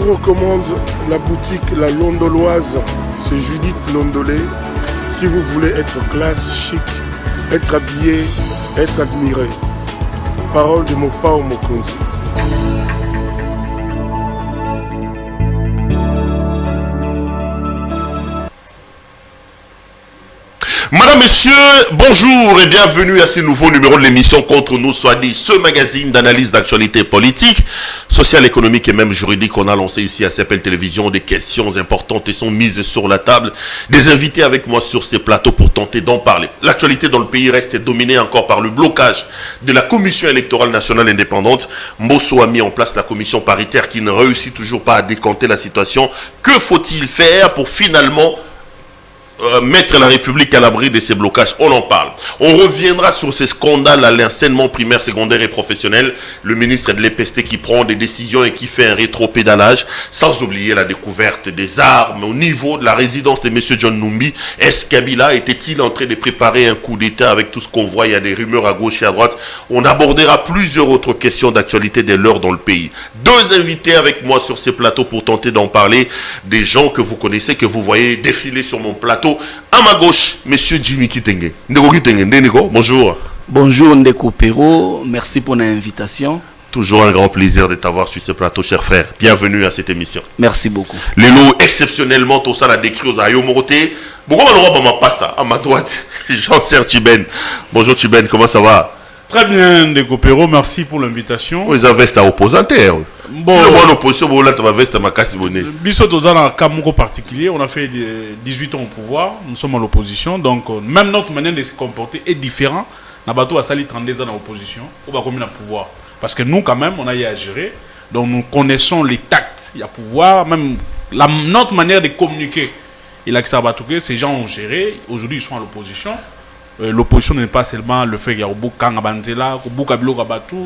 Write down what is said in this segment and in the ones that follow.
vous recommande la boutique La Londoloise. C'est Judith Londolé. Si vous voulez être classe, chic, être habillé, être admiré. Parole de Mopao Mokonzi. Madame, Messieurs, bonjour et bienvenue à ce nouveau numéro de l'émission Contre nous soit dit, ce magazine d'analyse d'actualité politique, sociale, économique et même juridique qu'on a lancé ici à CPL Télévision. Des questions importantes et sont mises sur la table. Des invités avec moi sur ces plateaux pour tenter d'en parler. L'actualité dans le pays reste dominée encore par le blocage de la Commission électorale nationale indépendante. Mosso a mis en place la commission paritaire qui ne réussit toujours pas à décanter la situation. Que faut-il faire pour finalement mettre la République à l'abri de ces blocages? On en parle. On reviendra sur ces scandales à l'enseignement primaire, secondaire et professionnel. Le ministre de l'EPST qui prend des décisions et qui fait un rétropédalage, sans oublier la découverte des armes au niveau de la résidence de M. John Numbi. Est-ce Kabila était-il en train de préparer un coup d'État avec tout ce qu'on voit? Il y a des rumeurs à gauche et à droite. On abordera plusieurs autres questions d'actualité de l'heure dans le pays. Deux invités avec moi sur ces plateaux pour tenter d'en parler. Des gens que vous connaissez, que vous voyez défiler sur mon plateau. À ma gauche, monsieur Jimmy Kitenge. Ndeko Kitenge, Ndeko, bonjour. Bonjour Ndeko Pero, merci pour l'invitation. Toujours un grand plaisir de t'avoir sur ce plateau, cher frère. Bienvenue à cette émission. Merci beaucoup. Les lots, exceptionnellement, tout ça l'a décrit aux Ayo Moroté. Pourquoi on ne pas ça? À ma droite, Jean-Serge Tuben. Bonjour Tuben, comment ça va? Très bien, Ndeko Pero, merci pour l'invitation. Vous avez veste à opposantaire. Bon, l'opposition, vous avez veste à ma casse bonnet. Bissot dans un cas particulier, on a fait 18 ans au pouvoir, nous sommes à l'opposition, donc même notre manière de se comporter est différente. Nabato a sali 32 ans à l'opposition, on va combien de pouvoir. Parce que nous, quand même, on a eu à gérer, donc nous connaissons les tacts, il y a pouvoir, même notre manière de communiquer. Il a que ça va tout, ces gens ont géré, aujourd'hui ils sont à l'opposition. L'opposition n'est pas seulement le fait qu'il y a beaucoup de Kangabantela, beaucoup de Kabatu,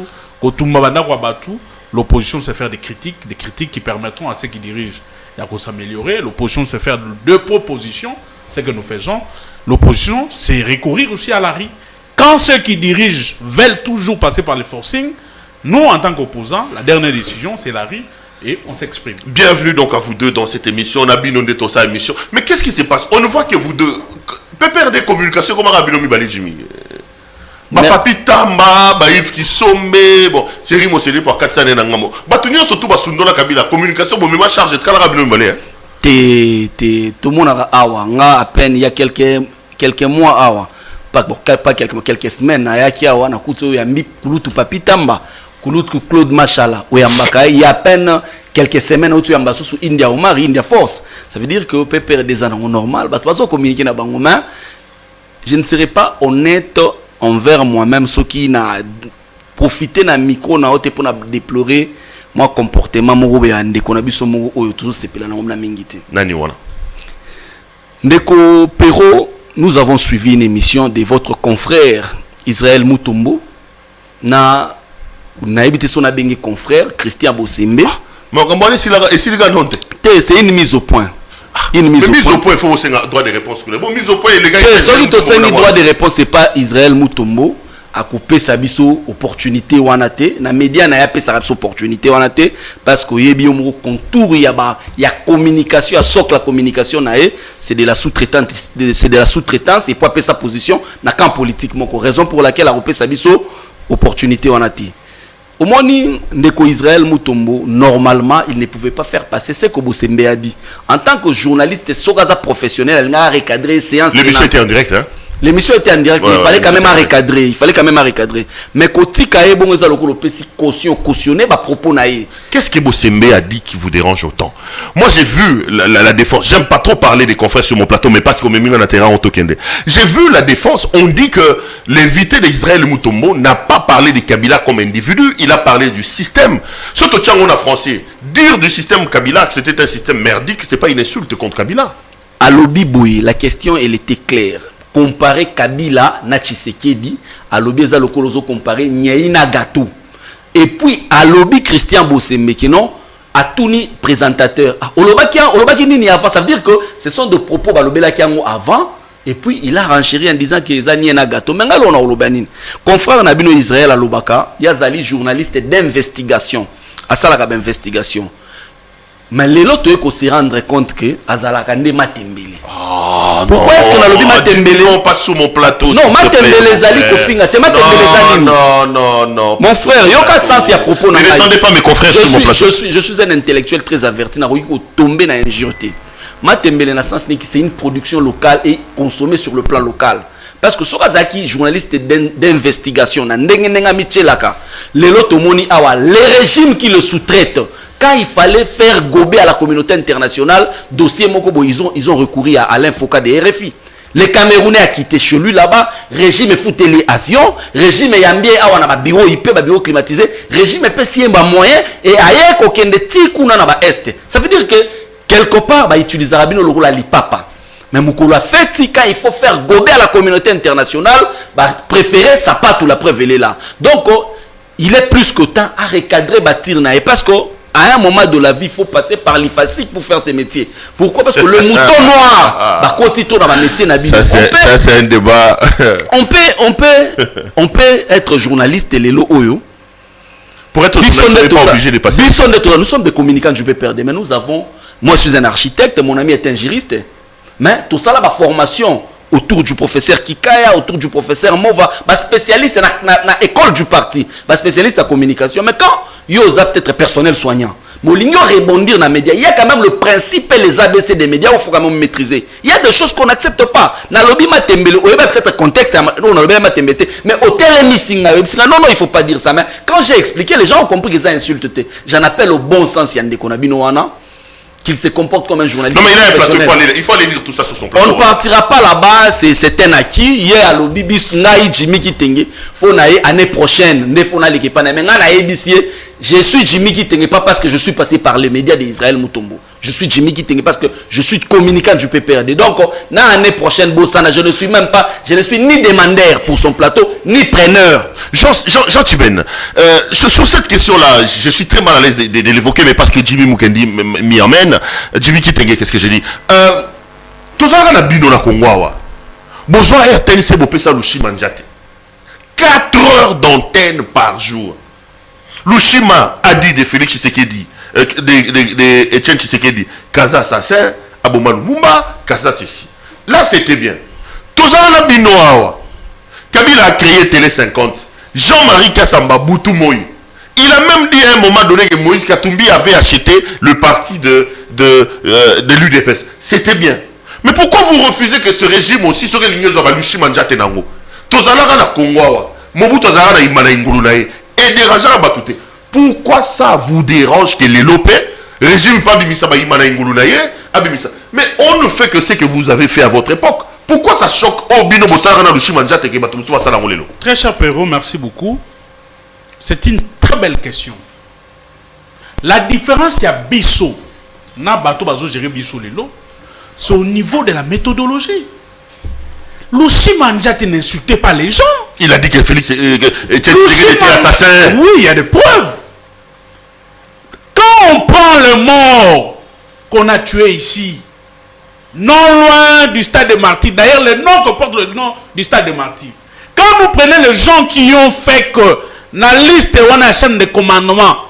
Kotumabanda Kabatu. L'opposition, c'est faire des critiques qui permettront à ceux qui dirigent de s'améliorer. L'opposition, c'est faire deux propositions, c'est ce que nous faisons. L'opposition, c'est recourir aussi à la rue. Quand ceux qui dirigent veulent toujours passer par les forcings, nous, en tant qu'opposants, la dernière décision, c'est la rue et on s'exprime. Bienvenue donc à vous deux dans cette émission. On a binondé tout ça émission. Mais qu'est-ce qui se passe? On voit que vous deux, pépère des communications, comment Rabinomi Bali Jimmy? Ma papi tamba ba Yves qui sombe bon série mo série pour 400 ans ngamo batunyo surtout ba sundola Kabila communication bon même charge de kala Rabino Malé tout le monde a awa nga à peine il y a quelques mois awa pas quelques semaines ya ki awa na kuto ya mbi kulutu papi tamba kulutu Claude Machala ou yambaka il y a à peine quelques semaines où tu yamba sous India Omar India Force, ça veut dire que on peut perdre des années normal ba toi communiquer na bango mais je ne serai pas honnête envers moi-même, ceux qui n'a profité d'un micro n'a pas pour déplorer mon comportement Ndeko Nabiso Moro toujours c'est pela na mingité. Nani wana. Ndeko Pero, nous avons suivi une émission de votre confrère Israël Mutombo na évité son abengé confrère Christian Bosembe. Mais comment c'est une mise au point. Une mise au point, il faut aussi un droit de réponse. Bon, mise au point, les gars. Celui qui a un droit de réponse, c'est pas Israël Mutombo a coupé sa biso opportunité wanate. Na média n'a pas sa opportunité wanate parce que y a contour, il y a communication, il y a socle la communication c'est de la sous-traitance, et pour appeler sa position na camp politiquement raison pour laquelle a coupé sa biso opportunité wanate. Au moins, Ndeko Israël Mutombo, normalement, il ne pouvait pas faire passer ce que Bosembe a dit. En tant que journaliste, Sogaza professionnel, il a recadré séance. L'émission était en direct, hein? L'émission était en direct, il fallait quand même recadrer. Il fallait quand même recadrer. Mais quand il y a cautionné, propos naïe. Qu'est-ce que Bosembe a dit qui vous dérange autant? Moi, j'ai vu la défense. J'aime pas trop parler des confrères sur mon plateau, mais parce qu'on m'a mis en terrain en Tokende. J'ai vu la défense. On dit que l'invité d'Israël Mutombo n'a pas parlé de Kabila comme individu. Il a parlé du système. Surtout, on a français. Dire du système Kabila que c'était un système merdique, c'est pas une insulte contre Kabila. À l'Obiboui, la question, elle était claire. Comparer Kabila na Tshisekedi, à l'Obi Ezalokolozo comparer Nyaina Gatou. Et puis à l'Obi Christian Bosembe qui non a tout ni présentateur. Olobaki ni avant, ça veut dire que ce sont des propos balobela qui ont avant. Et puis il a renchéri en disant que les Nyaina Gatou. Mais on a Olobanine. Confrère Nabino Israël à Lobaka, Yazali journaliste d'investigation. À ça la d'investigation. Mais les lots il se rendre compte que Azalaka nde Matembele. Pourquoi est-ce que la lobby Matembele non pas sur mon plateau? Non, Matembele zali kofinga te Matembele zali. Non. Mon frère, il y a aucun sens il y a propos. Ne descendez pas mes confrères sur mon plateau. Je suis un intellectuel très averti. Na tomber na injurité. Matembele na sens c'est une production locale et consommée sur le plan local. Parce que Sorazaki, journaliste d'investigation, les régimes qui le sous-traitent, quand il fallait faire gober à la communauté internationale, dossier Mokobo, ils ont recouru à Alain Foucault de RFI. Les Camerounais a quitté chez lui là-bas, régime fouté les avions, régime yambie awa na bureau IP, bureau climatisé, régime pesi un moyen et ailleurs qu'aucun de tikuna na ba est. Ça veut dire que quelque part ba utilisera bien le rôle à l'ipapa. Mais Moukoula fait quand il faut faire gober à la communauté internationale, préférer sa patte ou la preuve elle est là. Donc il est plus que temps à recadrer bâtir naïe parce que à un moment de la vie, il faut passer par l'IFASIC pour faire ses métiers. Pourquoi? Parce que le mouton noir, ça c'est un débat. On peut être journaliste et les lots oyo. Pour être journaliste, on n'est pas obligé de passer. Nous sommes des communicants du PPRD, mais nous avons. Moi, je suis un architecte, mon ami est un juriste. Mais tout ça, la formation autour du professeur Kikaya, autour du professeur Mova, spécialiste dans l'école du parti, spécialiste en communication. Mais quand il y a peut-être personnel soignant, mais il y a rebondir dans les médias, il y a quand même le principe et les ABC des médias, il faut quand même maîtriser. Il y a des choses qu'on n'accepte pas. Dans le lobby Matembele, il y a peut-être un contexte, mais au télémissing, non, il ne faut pas dire ça. Mais quand j'ai expliqué, les gens ont compris que ça insulte. J'en appelle au bon sens, Yande Konabinoana. Qu'il se comporte comme un journaliste. Non, mais il a un plateau, il faut aller lire tout ça sur son plateau. On ne partira pas là-bas, c'est un acquis. Hier, à l'Obi, Jimmy Kitenge, pour l'année prochaine, je suis Jimmy Kitenge, pas parce que je suis passé par les médias d'Israël Mutombo. Je suis Jimmy Kitenge parce que je suis communicant du PPRD. Donc, l'année prochaine, Bossana, je ne suis ni demandeur pour son plateau, ni preneur. Jean Tiben, sur cette question-là, je suis très mal à l'aise de l'évoquer, mais parce que Jimmy Mukendi m'y amène. Jimmy Kitenge, qu'est-ce que j'ai dit? Tout ça, on a bino na Kongwawa. Bonjour, RTL, c'est Bopesa Lushima Njate. 4 heures d'antenne par jour. Lushima a dit de Félix Tshisekedi, de Etienne Tshisekedi, Kaza Assassin, Aboma Lumumba, Kaza ceci. Là, c'était bien. Tout ça, on a bino awa. Kabila a créé Télé 50. Jean-Marie Kassamba Boutou Moïse. Il a même dit à un moment donné que Moïse Katumbi avait acheté le parti de l'UDPS. C'était bien. Mais pourquoi vous refusez que ce régime aussi soit ligné sur la Luchi Manjate Nango? Tozalaka na Kongo, Mobutu Tozalaka na Imana Ingurulaye et dérangeant à Batouté. Pourquoi ça vous dérange que les Lopé, régime pas Bimisa ba Imana Ingurulaye, Abimisa? Mais on ne fait que ce que vous avez fait à votre époque. Pourquoi ça choque Obino Bossara na Luchi Manjate que Batumsu va s'alamolelo? Très cher Perrault, merci beaucoup. C'est une très belle question. La différence, il y a Bissot. Na bateau bazo gérer Bissot Lelo. C'est au niveau de la méthodologie. Luchi Manjate n'insultait pas les gens. Il a dit que Félix était assassin. Oui, il y a des preuves. Quand on prend le mort qu'on a tué ici, non loin du stade de Martyrs, d'ailleurs le nom que porte le nom du stade de Martyrs. Quand vous prenez les gens qui ont fait que la liste on a une chaîne de commandement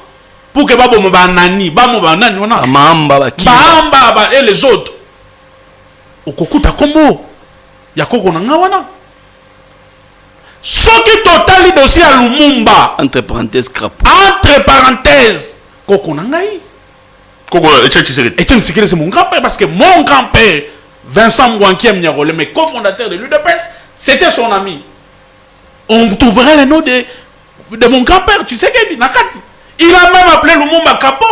pour que Babo Mbanani, et les autres, au Kokuta Kombo, il y a Koko Nangawana. Ce qui total dossier à Lumumba, entre parenthèses, crap. Entre parenthèses, Koko Nangaï. Koko Etienne Tshisekedi, c'est mon grand-père, parce que mon grand-père, Vincent Mouankiem Nyarole, mais cofondateur de l'UDPS, c'était son ami. On trouverait le nom de mon grand-père, Tshisekedi, Nakati. Il a même appelé Lumumba Kapo,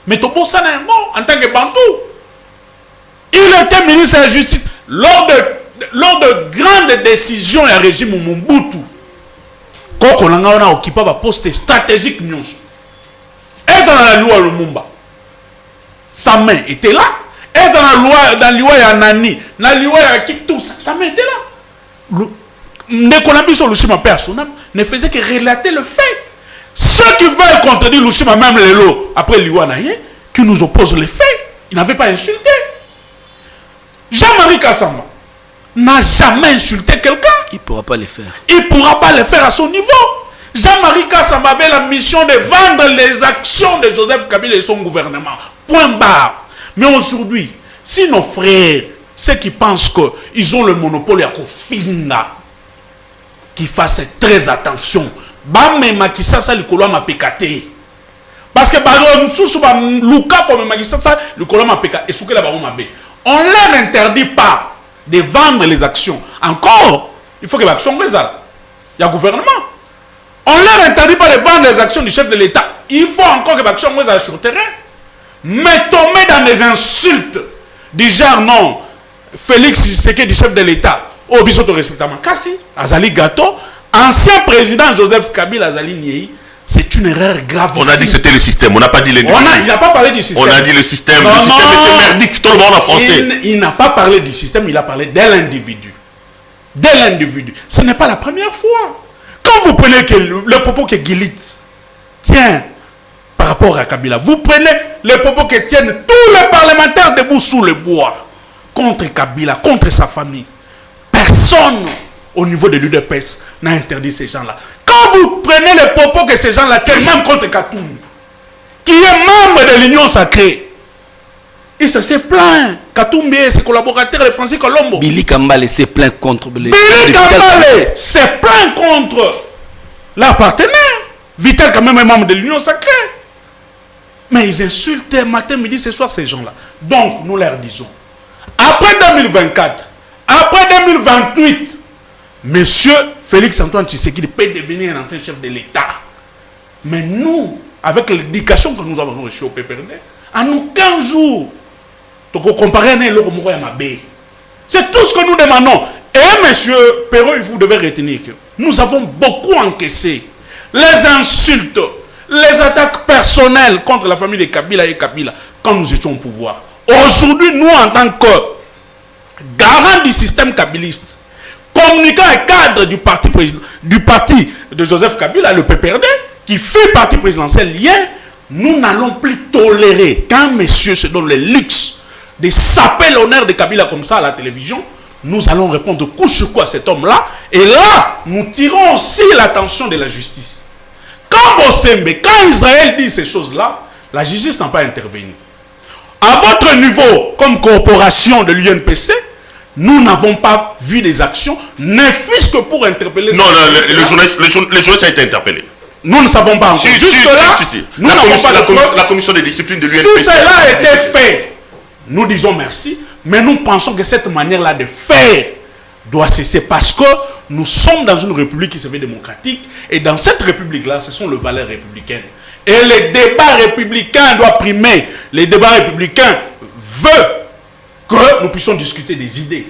mais Tobo Sanengo, en tant que Bantou. Il était ministre de la Justice lors de grandes décisions et régime Mobutu. Quand on a occupé un poste stratégique, et dans la loi Lumumba, sa main était là. Et dans la loi Yanani, dans la loi Kitou, sa main était là. Nekonabiso Lushima personnel ne faisait que relater le fait. Ceux qui veulent contredire Lushima, même les lots, après l'Iwanaye, qui nous opposent les faits, ils n'avaient pas insulté. Jean-Marie Kassamba n'a jamais insulté quelqu'un. Il ne pourra pas le faire. Il ne pourra pas le faire à son niveau. Jean-Marie Kassamba avait la mission de vendre les actions de Joseph Kabila et son gouvernement. Point barre. Mais aujourd'hui, si nos frères, ceux qui pensent qu'ils ont le monopole à Kofinga, qui fassent très attention. Bamema qui ça le colon m'a pécaté. Parce que Luka comme magistrat le colon m'a pécaté et ce que là on leur interdit pas de vendre les actions. Encore, il faut que l'action résolve. Il y a le gouvernement. On leur interdit pas de vendre les actions du chef de l'État. Il faut encore que l'action résolve sur le terrain. Mais tomber dans des insultes du genre non, Félix Tshisekedi du chef de l'État, au bisoto respectement Kassi, Azali Gato, ancien président Joseph Kabila Azali Niei, c'est une erreur grave. On a dit que c'était le système, on n'a pas dit l'individu. Il n'a pas parlé du système. On a dit le système. Le système était merdique, tout le monde en français. Il n'a pas parlé du système, il a parlé de l'individu. De l'individu. Ce n'est pas la première fois. Quand vous prenez le propos que Gilit tient par rapport à Kabila, vous prenez les propos que tiennent tous les parlementaires debout sous le bois contre Kabila, contre sa famille. Personne au niveau de l'UDPS n'a interdit ces gens-là. Quand vous prenez les propos que ces gens-là tiennent, même contre Katoum, qui est membre de l'Union sacrée, il se plaint. Katoum et ses collaborateurs, les Francis Colombo. Billy Kambale s'est plaint contre Billy Kambale s'est plaint contre leur partenaire. Vital quand même est membre de l'Union sacrée. Mais ils insultent matin, midi, ce soir ces gens-là. Donc nous leur disons, après 2024, après 2028, Monsieur Félix Antoine Tshisekedi peut devenir un ancien chef de l'État. Mais nous, avec l'éducation que nous avons reçue au PPRD, en aucun jour, c'est tout ce que nous demandons. Et Monsieur Perrault, vous devez retenir que nous avons beaucoup encaissé les insultes, les attaques personnelles contre la famille de Kabila et Kabila quand nous étions au pouvoir. Aujourd'hui, nous, en tant que garant du système kabiliste, communiquant et cadre du parti de Joseph Kabila, le PPRD, qui fait partie présidentiel hier, nous n'allons plus tolérer qu'un monsieur se donne le luxe de saper l'honneur de Kabila comme ça à la télévision. Nous allons répondre coup sur coup à cet homme-là. Et là, nous tirons aussi l'attention de la justice. Quand Bosembe, quand Israël dit ces choses-là, la justice n'a pas intervenu. À votre niveau, comme corporation de l'UNPC, nous n'avons pas vu des actions, ne fût-ce que pour interpeller... Non, le journaliste a été interpellé. Nous ne savons pas encore. La commission de discipline de l'UNPC... Si cela a été fait, nous disons merci, mais nous pensons que cette manière-là de faire doit cesser parce que nous sommes dans une république qui se veut démocratique et dans cette république-là, ce sont les valeurs républicaines. Et les débats républicains doivent primer. Les débats républicains veulent que nous puissions discuter des idées,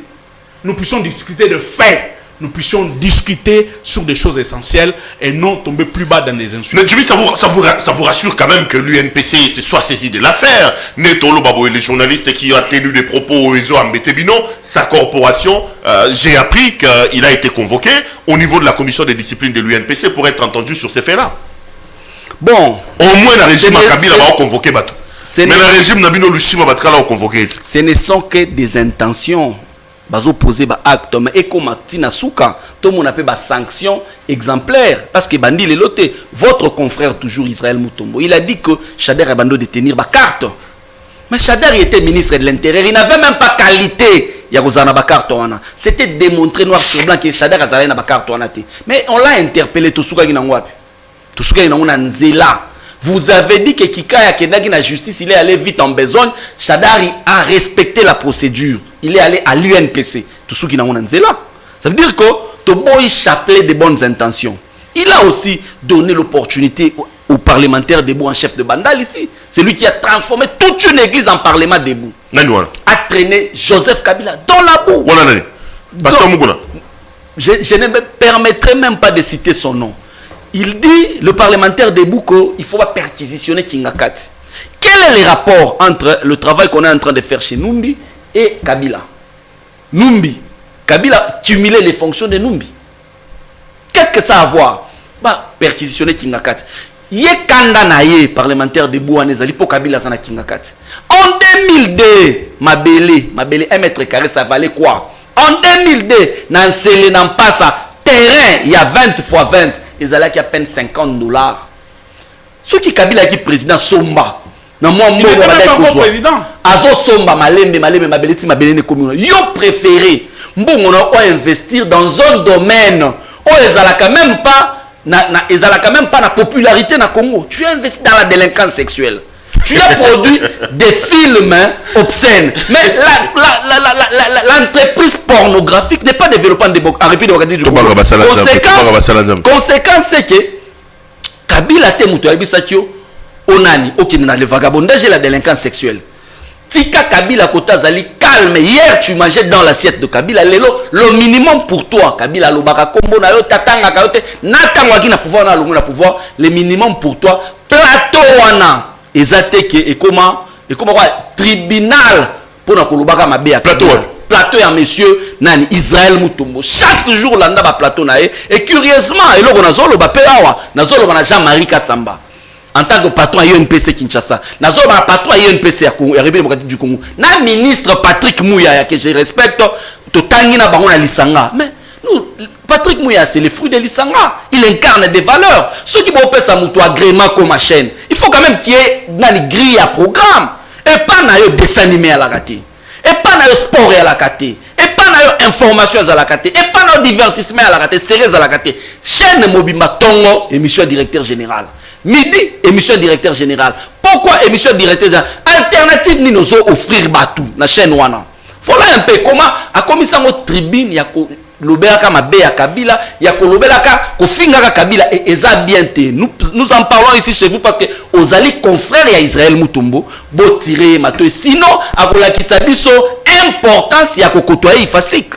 nous puissions discuter de faits, nous puissions discuter sur des choses essentielles et non tomber plus bas dans des insultes. Mais Jimmy, ça vous rassure quand même que l'UNPC se soit saisi de l'affaire. Netolo Babo et les journalistes qui ont tenu des propos au réseau Ambetebino, sa corporation, j'ai appris qu'il a été convoqué au niveau de la commission de discipline de l'UNPC pour être entendu sur ces faits-là. Bon. Au moins, le régime à Kabila va convoquer Bato. Mais le régime Nabino Lushima va convoquer. Ce ne sont que des intentions. Bazo poser ba acte et comme Tina Souka, tout le monde appelle ba sanction exemplaire parce que bandi les loté. Votre confrère toujours Israël Mutombo, il a dit que Chader a bando de tenir ba carte. Mais Chader était ministre de l'Intérieur, il n'avait même pas qualité. Il y a Rosana ba carte wana. C'était démontré noir sur blanc que Chader a na ba carte wana té. Mais on l'a interpellé tout Souka ina ngwapi. Tout Souka ina ngona nzela. Vous avez dit que Kikaya Kendagi na justice, il est allé vite en besogne. Chadari a respecté la procédure. Il est allé à l'UNPC. Tout ce qui n'a pas là. Ça veut dire que Toboy chapelet de bonnes intentions. Il a aussi donné l'opportunité aux parlementaires debout en chef de Bandal ici. C'est lui qui a transformé toute une église en parlement debout. A traîné Joseph Kabila dans la boue. Je ne me permettrai même pas de citer son nom. Il dit, le parlementaire debout, qu'il faut pas perquisitionner Kingakati. Quel est le rapport entre le travail qu'on est en train de faire chez Numbi et Kabila? Numbi, Kabila cumulait les fonctions de Numbi. Qu'est-ce que ça a à voir? Bah, perquisitionner Kingakati. Yé kanda na ye parlementaire debout anezali pour Kabila sana Kingakati. En 2002, Mabele 1 mètre carré, ça valait quoi? En 2002, dans Sélé, dans Passa, terrain, il y a 20 x 20. Ils allaient à peine $50. Ceux qui Kabila qui président Somba, na moi Il n'était même pas encore président. Azo somba malembe mabeleti mabelene commune. Yo préféré mbongo na investir dans un domaine où ezalaka même pas ezalaka même pas la popularité na Congo. Tu as investi dans la délinquance sexuelle. Tu as produit des films obscènes. Mais l'entreprise pornographique n'est pas développée en répit de du Congo. Conséquence, c'est que Kabila te muto yabisakio onani okina le vagabondage et la délinquance sexuelle. Tika Kabila kota zali calme. Hier tu mangeais dans l'assiette de Kabila. Le minimum pour toi Kabila lobaka kombo na yo tatanga kayote natangwa ki na pouvoir na longo na pouvoir. Le minimum pour toi plateau wana ezateke et comment quoi tribunal pour na kolobaka mabe ya plateau ya monsieur nani Israël Mutombo chaque jour landa ba plateau na et curieusement eloko nazolo ba pe awa nazolo ba na Jean-Marie Kasamba en tant que patron à UNPC Kinshasa nazolo ba patron à UNPC ya République démocratique du Congo na ministre Patrick Mouya que je respecte to tangi na bango na lisanga mais nous Patrick Mouya c'est le fruit de l'Isanga, il incarne des valeurs. Ceux qui vont faire ça moutou agrément comme ma chaîne, il faut quand même qu'il y ait une grille à programme et pas un dessin animé à la raté. Et pas un sport à la raté. Et pas une information à la raté. Et pas un divertissement à la raté. Séries à la raté. Chaîne Mobimba Tongo, émission directeur général. Midi, émission directeur général. Pourquoi émission directeur général? Alternative, ni nous offrir batou, la chaîne Wana. Voilà un peu comment, à comme ça, notre tribune, il y a lobelaka mabe ya Kabila, ya kolobelaka kofingaka Kabila et eza bien te. Nous en parlons ici chez vous parce que ozali confrère ya Israël Mutombo bo tirer mato sinon akolakisa biso importance ya kokotoyer Ifasik.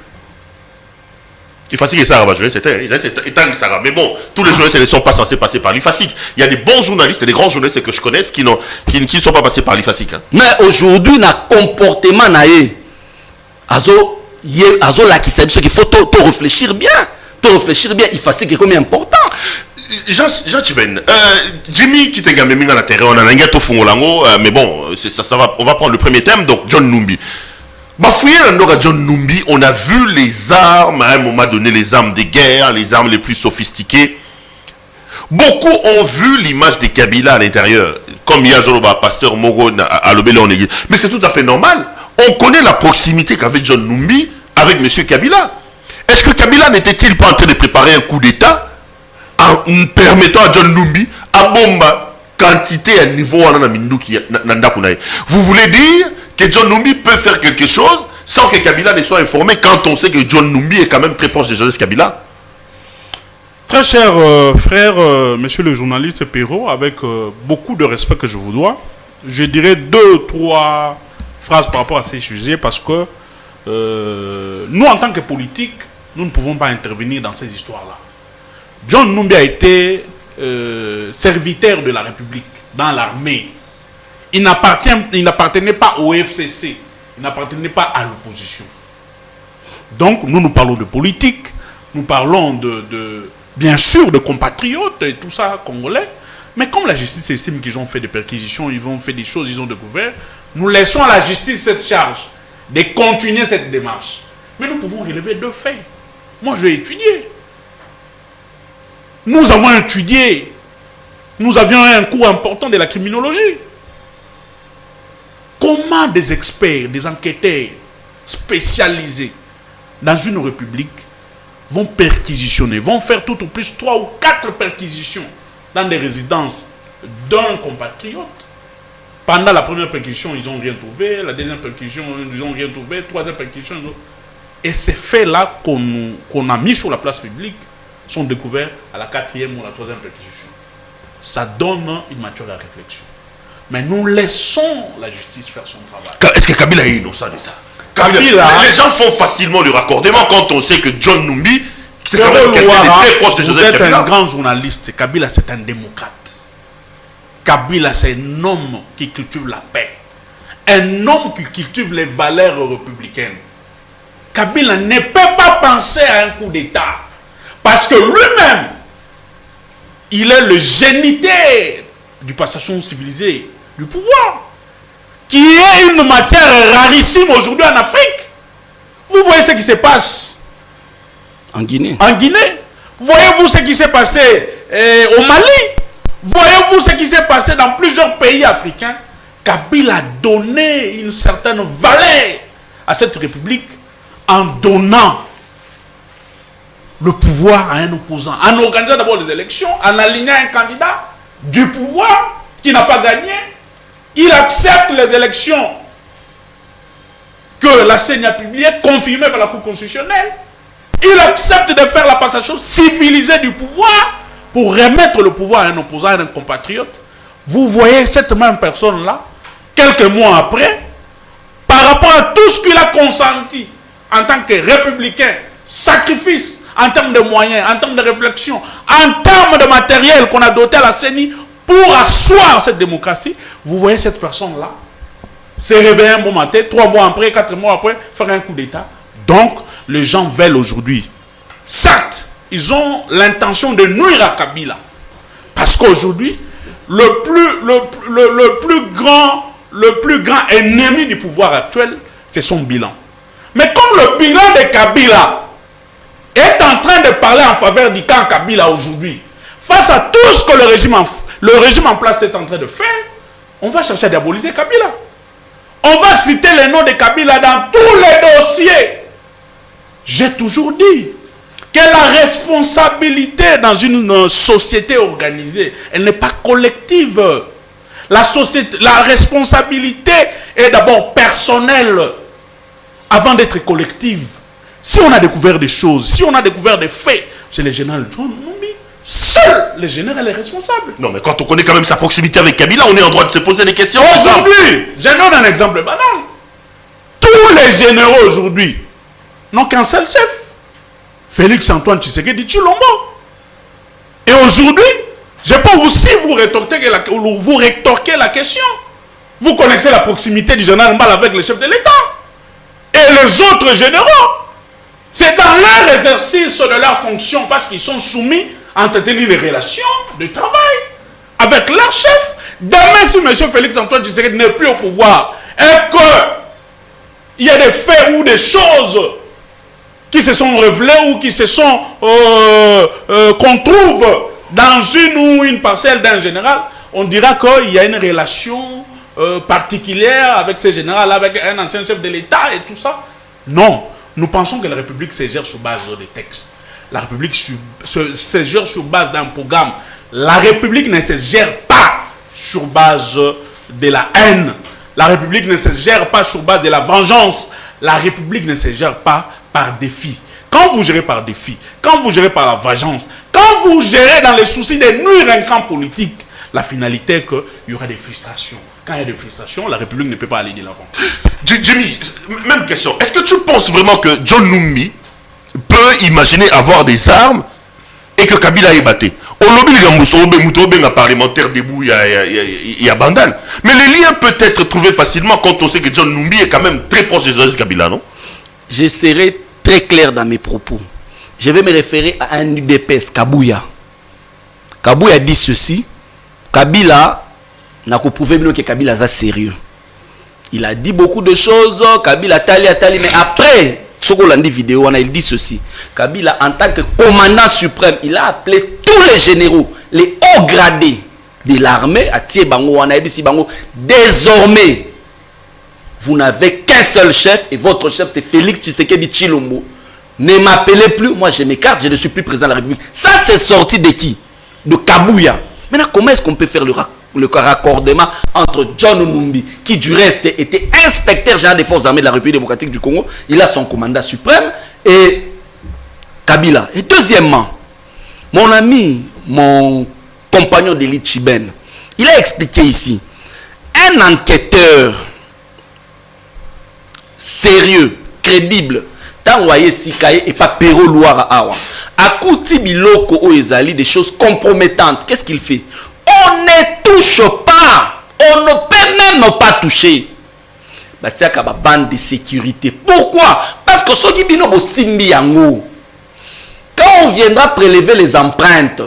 Ifasik et ça va jouer c'était ça mais bon tous les journalistes ne sont pas censés passer par l'Ifasik. Il y a des bons journalistes et des grands journalistes que je connais qui ne sont pas passés par l'Ifasik hein. Mais aujourd'hui na comportement naé azo la qui sait qu'il faut réfléchir bien. Il faut que comme important. Jean Chiben, Jimmy qui t'a gagné dans la terre, on a un gâteau fongolango, mais bon, ça va, on va prendre le premier thème, donc John Numbi. Bafouillé dans John Numbi, on a vu les armes, à un moment donné, les armes de guerre, les armes les plus sophistiquées. Beaucoup ont vu l'image de Kabila à l'intérieur, comme Yazoloba, pasteur Mogo à l'Obélé en église. Mais c'est tout à fait normal. On connaît la proximité qu'avait John Numbi avec M. Kabila. Est-ce que Kabila n'était-il pas en train de préparer un coup d'État en permettant à John Numbi à bomba quantité à niveau vous voulez dire que John Numbi peut faire quelque chose sans que Kabila ne soit informé quand on sait que John Numbi est quand même très proche de Joseph Kabila? Très cher frère, monsieur le journaliste Perrault, avec beaucoup de respect que je vous dois, je dirais 2-3 phrases par rapport à ces sujets parce que nous, en tant que politiques, nous ne pouvons pas intervenir dans ces histoires-là. John Numbi a été serviteur de la République dans l'armée. Il n'appartenait pas au FCC, il n'appartenait pas à l'opposition. Donc, nous parlons de politique, nous parlons bien sûr de compatriotes et tout ça, congolais. Mais comme la justice estime qu'ils ont fait des perquisitions, ils ont fait des choses, ils ont découvert, nous laissons à la justice cette charge de continuer cette démarche. Mais nous pouvons relever 2 faits. Moi, je vais étudier. Nous avons étudié. Nous avions un cours important de la criminologie. Comment des experts, des enquêteurs spécialisés dans une république vont perquisitionner, vont faire tout au plus 3 ou 4 perquisitions dans des résidences d'un compatriote. Pendant la première perquisition, ils n'ont rien trouvé. La deuxième perquisition, ils n'ont rien trouvé. Troisième perquisition, et ces faits-là qu'on a mis sur la place publique sont découverts à la 4e ou la 3e perquisition. Ça donne une matière à réflexion. Mais nous laissons la justice faire son travail. Est-ce que Kabila est innocent de ça? Kabila, les gens font facilement le raccordement quand on sait que John Numbi, c'est quand même quelqu'un de très proche de Joseph Kabila. Vous êtes un grand journaliste. Kabila, c'est un démocrate. Kabila, c'est un homme qui cultive la paix. Un homme qui cultive les valeurs républicaines. Kabila ne peut pas penser à un coup d'État. Parce que lui-même, il est le géniteur du passation civilisé du pouvoir. Qui est une matière rarissime aujourd'hui en Afrique. Vous voyez ce qui se passe en Guinée. En Guinée. Voyez-vous ce qui s'est passé au Mali. Voyez-vous ce qui s'est passé dans plusieurs pays africains. Kabila a donné une certaine valeur à cette république en donnant le pouvoir à un opposant, en organisant d'abord les élections, en alignant un candidat du pouvoir qui n'a pas gagné. Il accepte les élections que la CENI a publiées, confirmées par la Cour constitutionnelle. Il accepte de faire la passation civilisée du pouvoir pour remettre le pouvoir à un opposant, à un compatriote. Vous voyez cette même personne-là, quelques mois après, par rapport à tout ce qu'il a consenti en tant que républicain, sacrifice en termes de moyens, en termes de réflexion, en termes de matériel qu'on a doté à la CENI pour asseoir cette démocratie, vous voyez cette personne-là se réveiller un bon matin, 3 mois après, 4 mois après, faire un coup d'État. Donc, les gens veulent aujourd'hui, certes, ils ont l'intention de nuire à Kabila. Parce qu'aujourd'hui, le plus grand ennemi du pouvoir actuel, c'est son bilan. Mais comme le bilan de Kabila est en train de parler en faveur du camp Kabila aujourd'hui, face à tout ce que le régime en place est en train de faire, on va chercher à diaboliser Kabila. On va citer les noms de Kabila dans tous les dossiers. J'ai toujours dit que la responsabilité dans une société organisée, elle n'est pas collective. La responsabilité est d'abord personnelle avant d'être collective. Si on a découvert des choses, si on a découvert des faits, c'est le général John Numbi. Seul le général est responsable. Non, mais quand on connaît quand même sa proximité avec Kabila, on est en droit de se poser des questions. Aujourd'hui, je donne un exemple banal. Tous les généraux aujourd'hui n'ont qu'un seul chef. Félix Antoine Tshisekedi Tshilombo. Et aujourd'hui, je peux aussi vous rétorquer la question. Vous connaissez la proximité du général Mbala avec le chef de l'État. Et les autres généraux, c'est dans leur exercice de leur fonction, parce qu'ils sont soumis à entretenir les relations de travail avec leur chef. Demain, si M. Félix Antoine Tshisekedi n'est plus au pouvoir et qu'il y a des faits ou des choses qui se sont révélées ou qui se sont qu'on trouve dans une parcelle d'un général, on dira qu'il y a une relation particulière avec ce général, avec un ancien chef de l'État et tout ça. Non, nous pensons que la République se gère sur base des textes. La République se gère sur base d'un programme. La République ne se gère pas sur base de la haine. La République ne se gère pas sur base de la vengeance. La République ne se gère pas par défi. Quand vous gérez par défi, quand vous gérez par la vengeance, quand vous gérez dans les soucis de nuire un camp politique, la finalité est qu'il y aura des frustrations. Quand il y a des frustrations, la République ne peut pas aller de l'avant. Jimmy, même question. Est-ce que tu penses vraiment que John Numbi peut imaginer avoir des armes et que Kabila est battu? On lobby les parlementaire debout, il y a Bandal. Mais le lien peut être trouvé facilement quand on sait que John Numbi est quand même très proche de Kabila, non? Je serai très clair dans mes propos. Je vais me référer à un UDPS, Kabouya. Kabouya dit ceci. Kabila n'a pas prouvé que Kabila est sérieux. Il a dit beaucoup de choses. Kabila tali, mais après, ce qu'on a dit vidéo, il dit ceci. Kabila, en tant que commandant suprême, il a appelé tous les généraux, les hauts gradés de l'armée à Tiebango, désormais, vous n'avez qu'un seul chef et votre chef c'est Félix Tshisekedi Tshilombo. Ne m'appelez plus, moi je m'écarte, je ne suis plus président de la République. Ça c'est sorti de qui? De Kabouya. Maintenant, comment est-ce qu'on peut faire le raccordement entre John Numbi, qui du reste était inspecteur général des forces armées de la République démocratique du Congo, il a son commandant suprême, et Kabila. Et deuxièmement, mon ami, mon compagnon d'élite Chiben, il a expliqué ici, un enquêteur sérieux, crédible, tant voyez Sikaye et pas Péro Loire à Awa, à Kouti Biloko Oezali, des choses compromettantes, qu'est-ce qu'il fait? On ne touche pas, on ne peut même pas toucher. Batiaka ba bande de sécurité. Pourquoi? Parce que ceux qui bino bo simbi yango, quand on viendra prélever les empreintes,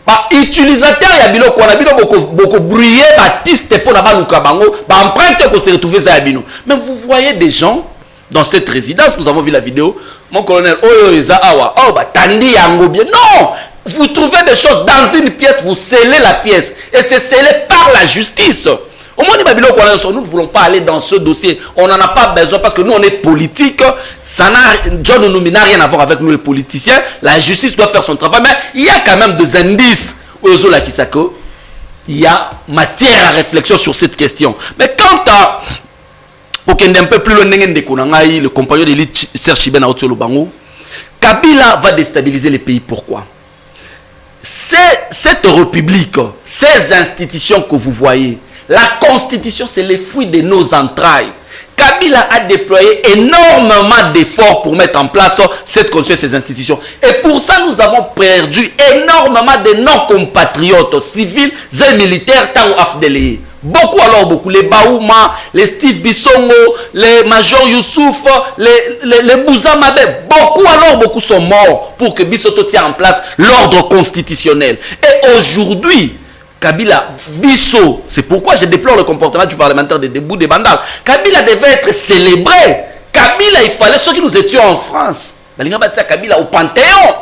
bah utilisateur ya biloko na bino boko brouiller ba piste pour na ba luka bango, ba empreinte ko se retrouver za bino. Mais vous voyez des gens dans cette résidence, nous avons vu la vidéo, mon colonel oh bah tandi yango bien. Non, vous trouvez des choses dans une pièce, vous scellez la pièce et c'est scellé par la justice. Au moins, nous ne voulons pas aller dans ce dossier. On n'en a pas besoin parce que nous, on est politique. John Nounou n'a rien à voir avec nous, les politiciens. La justice doit faire son travail. Mais il y a quand même des indices. Il y a matière à réflexion sur cette question. Mais quant à un peu plus loin, le compagnon d'élite Serge Chibena Otiolo Bango, Kabila va déstabiliser les pays. Pourquoi? Cette république, ces institutions que vous voyez, la constitution, c'est le fruit de nos entrailles. Kabila a déployé énormément d'efforts pour mettre en place cette constitution, ces institutions. Et pour ça, nous avons perdu énormément de nos compatriotes civils et militaires tant au Afdelé. Beaucoup alors, beaucoup. Les Baouma, les Steve Bissongo, les Major Youssouf, les Bouza Mabé, beaucoup sont morts pour que Bissoto tienne en place l'ordre constitutionnel. Et aujourd'hui, Kabila, Bisso, c'est pourquoi je déplore le comportement du parlementaire de Debout des Bandal. Kabila devait être célébré. Kabila, il fallait ceux qui nous étions en France. Kabila au Panthéon.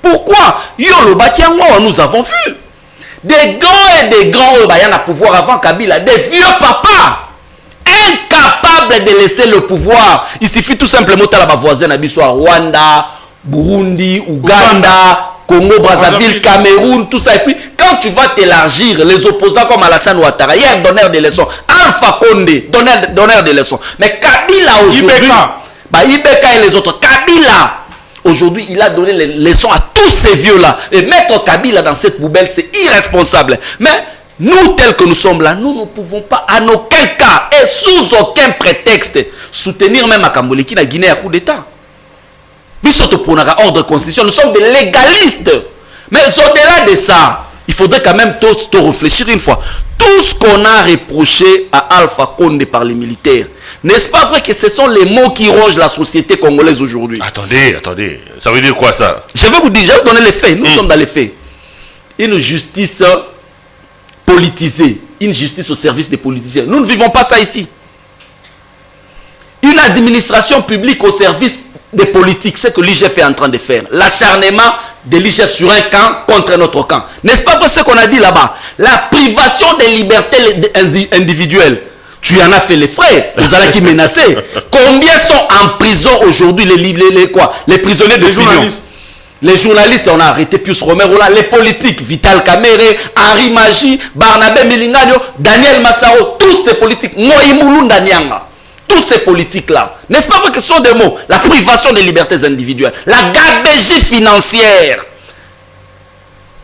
Pourquoi? Nous avons vu. Des grands et des grands à pouvoir avant Kabila, des vieux papas incapables de laisser le pouvoir. Il suffit tout simplement de la voisine à Rwanda, Burundi, Ouganda, Congo, Brazzaville, Cameroun, tout ça. Et puis, quand tu vas t'élargir, les opposants comme Alassane Ouattara, hier, donneur des leçons, Alpha Condé, donneur des leçons. Mais Kabila aujourd'hui, Ibeka et les autres, Kabila, aujourd'hui, il a donné les leçons à tous ces vieux-là. Et mettre Kabila dans cette poubelle, c'est irresponsable. Mais nous, tels que nous sommes là, nous ne pouvons pas, en aucun cas, et sous aucun prétexte, soutenir même Akambole qui n'a Guinée à coup d'État. Ordre constitution, nous sommes des légalistes. Mais au-delà de ça, il faudrait quand même tous réfléchir une fois. Tout ce qu'on a reproché à Alpha Condé par les militaires, n'est-ce pas vrai que ce sont les mots qui rongent la société congolaise aujourd'hui? Attendez, ça veut dire quoi ça? Je vais vous dire, je vais vous donner les faits. Nous sommes dans les faits. Une justice politisée, une justice au service des politiciens. Nous ne vivons pas ça ici. Une administration publique au service des politiques, c'est que l'IGF est en train de faire. L'acharnement de l'IGF sur un camp contre notre camp. N'est-ce pas ce qu'on a dit là-bas? La privation des libertés individuelles. Tu en as fait les frais. Vous allez qui menacer. Combien sont en prison aujourd'hui les prisonniers de journalistes? Les journalistes, on a arrêté Pius Romero là. Les politiques, Vital Kamere, Henri Magie, Barnabé Milingano, Daniel Massaro, tous ces politiques. Moïmoulou Ndanyanga. Tous ces politiques-là, n'est-ce pas vrai que ce sont des mots? La privation des libertés individuelles, la gabegie financière,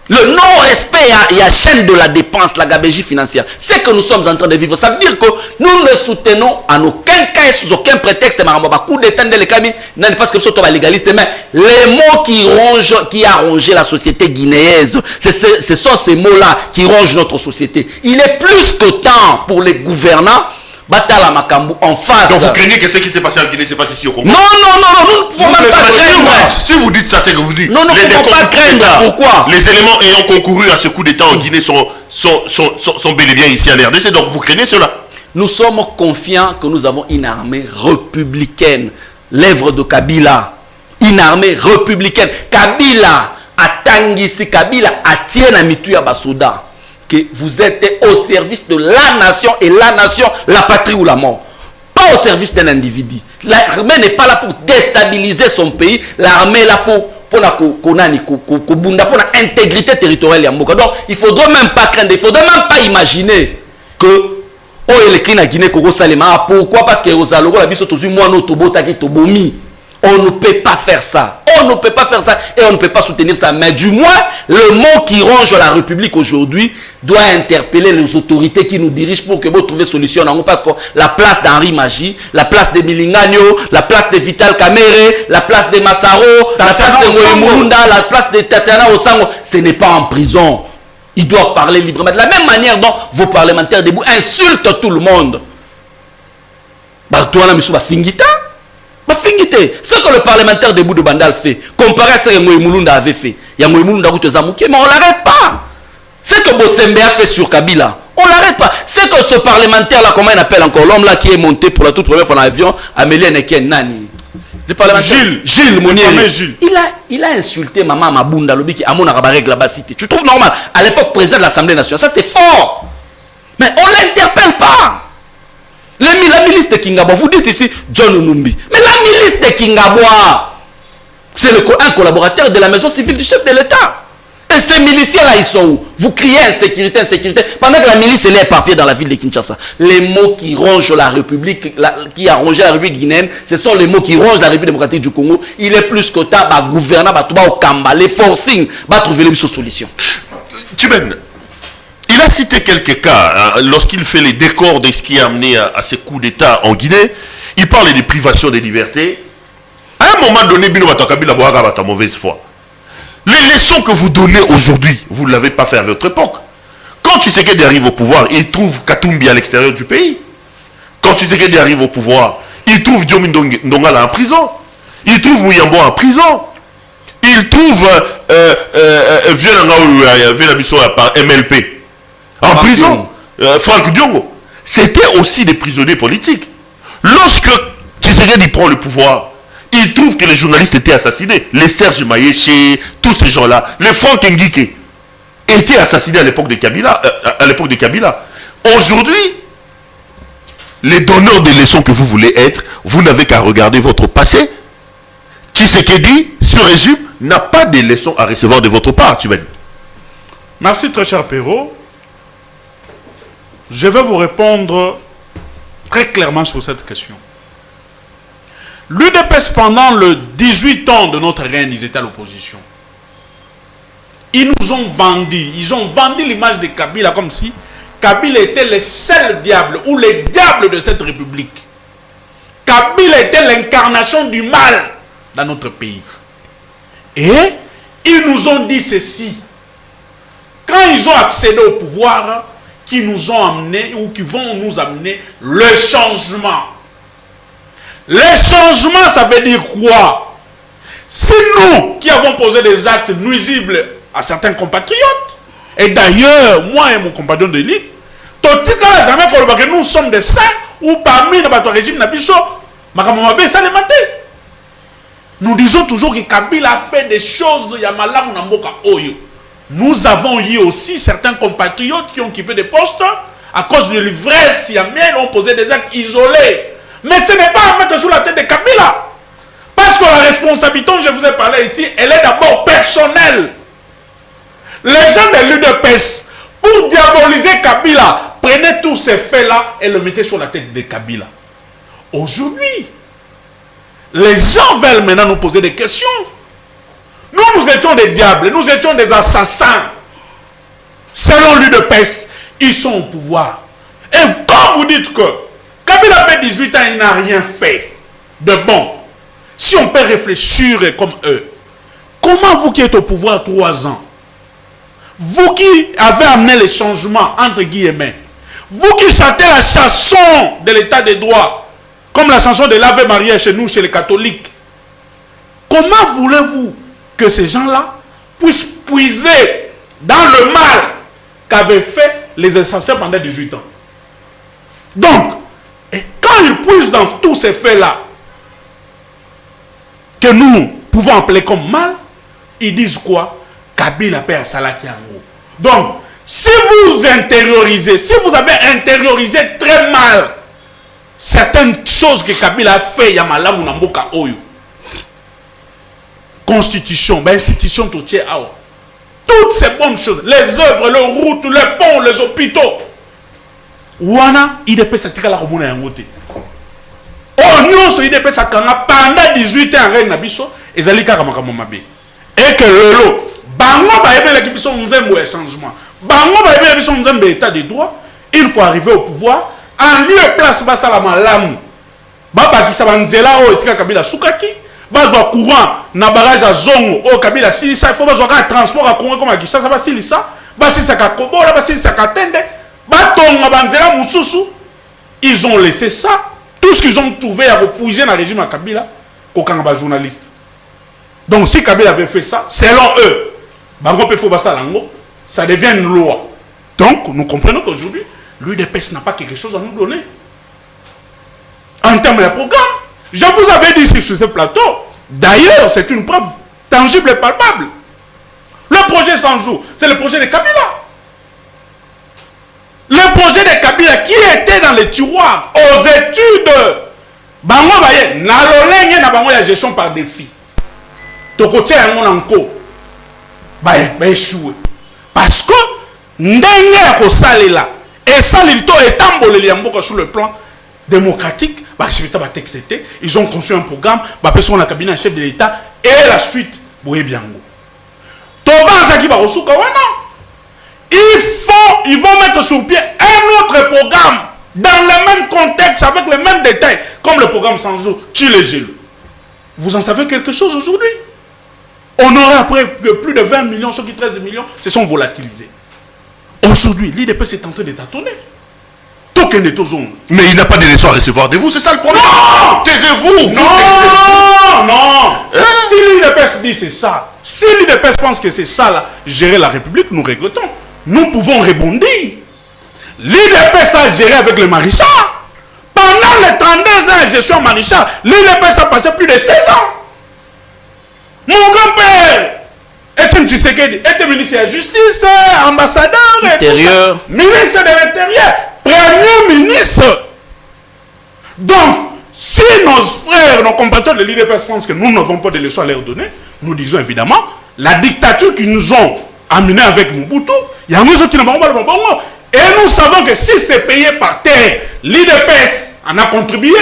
le non-respect et la chaîne de la dépense, la gabegie financière. C'est que nous sommes en train de vivre. Ça veut dire que nous ne soutenons en aucun cas et sous aucun prétexte coup d'état de l'économie, parce que nous sommes légalistes, mais les mots qui a rongé la société guinéenne, ce sont ces mots-là qui rongent notre société. Il est plus que temps pour les gouvernants Batala Makambu en face. Donc vous craignez que ce qui s'est passé en Guinée s'est passé ici au Congo? Non, nous ne pouvons même pas craindre. Si vous dites ça, c'est que vous dites. Nous ne pouvons pas craindre. Pourquoi? Les éléments ayant concouru à ce coup d'État en Guinée sont bel et bien ici en RDC. Donc vous craignez cela? Nous sommes confiants que nous avons une armée républicaine. L'œuvre de Kabila. Une armée républicaine. Kabila a Tangisi, Kabila a Tiena Mituya Basoda. Que vous êtes au service de la nation et la nation, la patrie ou la mort. Pas au service d'un individu. L'armée n'est pas là pour déstabiliser son pays. L'armée est là pour l'intégrité territoriale. Donc il ne faudrait même pas craindre, il ne faudrait même pas imaginer que pourquoi? Parce que on ne peut pas faire ça. On ne peut pas faire ça et on ne peut pas soutenir ça. Mais du moins, le mot qui ronge la République aujourd'hui doit interpeller les autorités qui nous dirigent pour que vous trouviez solution. Parce que la place d'Henri Magie, la place de Milingano, la place de Vital Kamere, la place de Massaro, la place de Moïmoulunda, la place de Tatiana Osango, ce n'est pas en prison. Ils doivent parler librement. De la même manière dont vos parlementaires debout insultent tout le monde. Ce que le parlementaire debout de Bandal fait, comparé à ce que Moïmoulunda avait fait, il y a Moïmoulunda qui est amouqué, mais on ne l'arrête pas. Ce que Bossembe a fait sur Kabila, on ne l'arrête pas. Ce que ce parlementaire-là, comment il appelle encore, l'homme là qui est monté pour la toute première fois dans l'avion, Amélie Neken Nani. Le parlementaire Gilles Monier. Il a insulté Maman Mabunda, qui a mon arabarek là-bas cité. Tu trouves normal? À l'époque, président de l'Assemblée nationale, ça c'est fort. Mais on ne l'interpelle pas. La milice de Kingabwa, vous dites ici John Numbi. Mais la milice de Kingabwa, c'est un collaborateur de la maison civile du chef de l'État. Et ces miliciens-là, ils sont où? Vous criez insécurité, insécurité. Pendant que la milice est éparpillée dans la ville de Kinshasa. Les mots qui rongent la République, qui a rongé la République guinéenne, ce sont les mots qui rongent la République démocratique du Congo. Il est plus que temps, gouvernement, au Kamba, les forcing, trouver les solutions. Tuben, il a cité quelques cas, hein, lorsqu'il fait les décors de ce qui a amené à ces coups d'État en Guinée. Il parle des privations des libertés. À un moment donné, Bino Batakabila Boaga ta mauvaise foi. Les leçons que vous donnez aujourd'hui, vous ne l'avez pas fait à votre époque. Quand Tshisekedi arrive au pouvoir, il trouve Katumbi à l'extérieur du pays. Quand Tshisekedi arrive au pouvoir, il trouve Diomi Ndongala en prison. Il trouve Mouyambo en prison. Il trouve par MLP en prison. Franck Diongo. C'était aussi des prisonniers politiques. Lorsque Tshisekedi prend le pouvoir, il trouve que les journalistes étaient assassinés. Les Serge Maïeché, tous ces gens-là, les Franck Ngike étaient assassinés à l'époque de Kabila. Aujourd'hui, les donneurs des leçons que vous voulez être, vous n'avez qu'à regarder votre passé. Tshisekedi, ce régime, n'a pas de leçons à recevoir de votre part, tu vas dire. Merci très cher Perrault. Je vais vous répondre très clairement sur cette question. L'UDPS, pendant le 18 ans de notre règne, ils étaient à l'opposition. Ils nous ont vendu. Ils ont vendu l'image de Kabila comme si Kabila était le seul diable ou le diable de cette république. Kabila était l'incarnation du mal dans notre pays. Et ils nous ont dit ceci. Quand ils ont accédé au pouvoir, qui nous ont amené ou qui vont nous amener le changement. Le changement, ça veut dire quoi? Si nous, qui avons posé des actes nuisibles à certains compatriotes, et d'ailleurs, moi et mon compagnon de l'élite, nous sommes des saints, ou parmi les régimes nous disons toujours que Kabila a fait des choses, nous avons eu aussi certains compatriotes qui ont occupé des postes à cause de l'ivresse, ont posé des actes isolés. Mais ce n'est pas à mettre sur la tête de Kabila. Parce que la responsabilité dont je vous ai parlé ici, elle est d'abord personnelle. Les gens de l'UDPS, pour diaboliser Kabila, prenaient tous ces faits-là et le mettaient sur la tête de Kabila. Aujourd'hui, les gens veulent maintenant nous poser des questions. Nous étions des diables, nous étions des assassins. Selon l'UDPS, ils sont au pouvoir. Et quand vous dites que Kabila fait 18 ans, il n'a rien fait de bon. Si on peut réfléchir comme eux, comment vous qui êtes au pouvoir 3 ans, vous qui avez amené les changements, entre guillemets, vous qui chantez la chanson de l'état des droits, comme la chanson de l'Ave Maria chez nous, chez les catholiques, comment voulez-vous que ces gens-là puissent puiser dans le mal qu'avaient fait les assassins pendant 18 ans? Donc, et quand ils puisent dans tous ces faits-là, que nous pouvons appeler comme mal, ils disent quoi? Kabila paie à Salaki Ango. Donc, si vous intériorisez, si vous avez intériorisé très mal certaines choses que Kabila a fait, Yamalamu Namboka Oyo, constitution, institution toutier awa, toutes ces bonnes choses, les œuvres, les routes, les ponts, les hôpitaux, Wana, il dépêche à tirer la remouille à un côté. Oh, nous, il dépêche à pendant 18 ans, Reine Nabiso, et Zalika Ramakamomabe. Et que le lot, Bango va aimer l'équipe nous aime le changement. Bango va aimer l'équipe nous aime l'état des droits. Il faut arriver au pouvoir. En lieu et place, Basalama Lam. Baba qui s'avanzela, oh, ici, Kabila Soukaki. Bazo courant, na barrage à Zongo, oh, Kabila Silissa. Il faut bazo un transport à courant comme à Kissa, ça va Silissa. Basissa Kakobo, là, Basissa Katende. Baton, Banzela, Moussoussou. Ils ont laissé ça. Tout ce qu'ils ont trouvé à repousser dans le régime à Kabila, qu'aucun journaliste. Donc si Kabila avait fait ça, selon eux, ça devient une loi. Donc nous comprenons qu'aujourd'hui, l'UDPS n'a pas quelque chose à nous donner. En termes de programme, je vous avais dit ici sur ce plateau, d'ailleurs c'est une preuve tangible et palpable. Le projet 100 jours, c'est le projet de Kabila. Le projet projet de Kabila qui était dans les tiroirs aux études. Bango baye na lolenge na bango ya gestion par défi. Tokotia yango nanko. Baye échoué. Parce que ndenge ya kosalela et ça lito etamboleli mboka sur le plan démocratique, ils ont conçu un programme, on a cabinet chef de l'État et la suite boye biango. Ils vont mettre sur pied un autre programme dans le même contexte, avec les mêmes détails, comme le programme 100 jours, Chile. Vous en savez quelque chose aujourd'hui? On aurait après plus de 20 millions, ceux qui 13 millions se sont volatilisés. Aujourd'hui, l'IDPS est en train de tâtonner. Mais il n'a pas de leçons à recevoir de vous, c'est ça le problème. Non! Taisez-vous! Non! Si l'IDPS dit c'est ça, si l'IDPS pense que c'est ça, là, gérer la République, nous regrettons. Nous pouvons rebondir. L'IDPS a géré avec le maréchal. Pendant les 32 ans de gestion maréchal, l'IDPS a passé plus de 16 ans. Mon grand-père était ministre de la Justice, ambassadeur, intérieur, ministre de l'Intérieur, premier ministre. Donc, si nos frères, nos compatriotes de l'IDPS pensent que nous n'avons pas de leçons à leur donner, nous disons évidemment, la dictature qu'ils nous ont amenée avec Mobutu, il y a nous autres qui n'avons pas le bon. Et nous savons que si c'est payé par terre, l'IDPS en a contribué.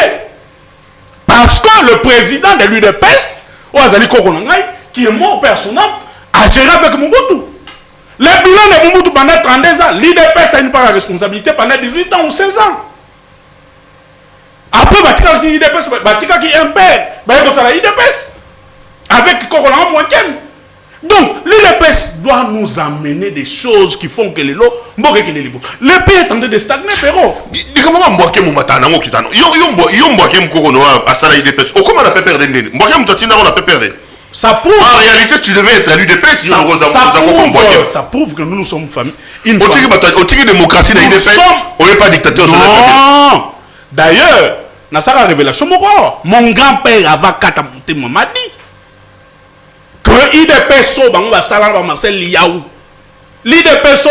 Parce que le président de l'IDPS, Ouazali Koronangai, qui est mort personnel, a géré avec Mobutu. Le bilan de Mobutu pendant 32 ans, l'IDPS a une part de responsabilité pendant 18 ans ou 16 ans. Après, l'IDPS qui impère, l'IDPS avec Koronangai Mouaken. Donc, l'IDPS doit nous amener des choses qui font que le pays est en train de stagner, Péro. Ça prouve. En réalité, tu devais être à l'UDPS. Ça prouve que nous, nous sommes famille. Au-dessus démocratie, l'UDPS, on n'est pas dictateur. Non. D'ailleurs, dans sa révélation, mon grand-père Avakata m'a dit que l'IDPS va salar Marcel Liaou. L'IDPS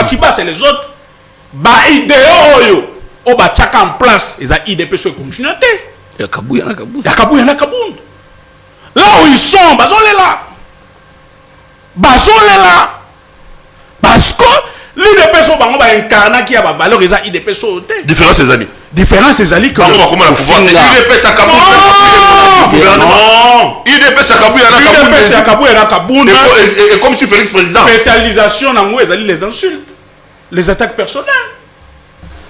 qui passe les autres. Idéo on va chacun en place. Et ça IDPS continuité. Il y a Kabouya. Là où ils sont, là. Parce que l'IDPS va incarner qui a la valeur, ils ont IDPS. Différence ces années. Différence ces années que. Comment la pouvoir l'IDPS à Kaboun. Non. IDPS à Kaboun. Et comme si Félix président. Spécialisation dans les insultes, les attaques personnelles,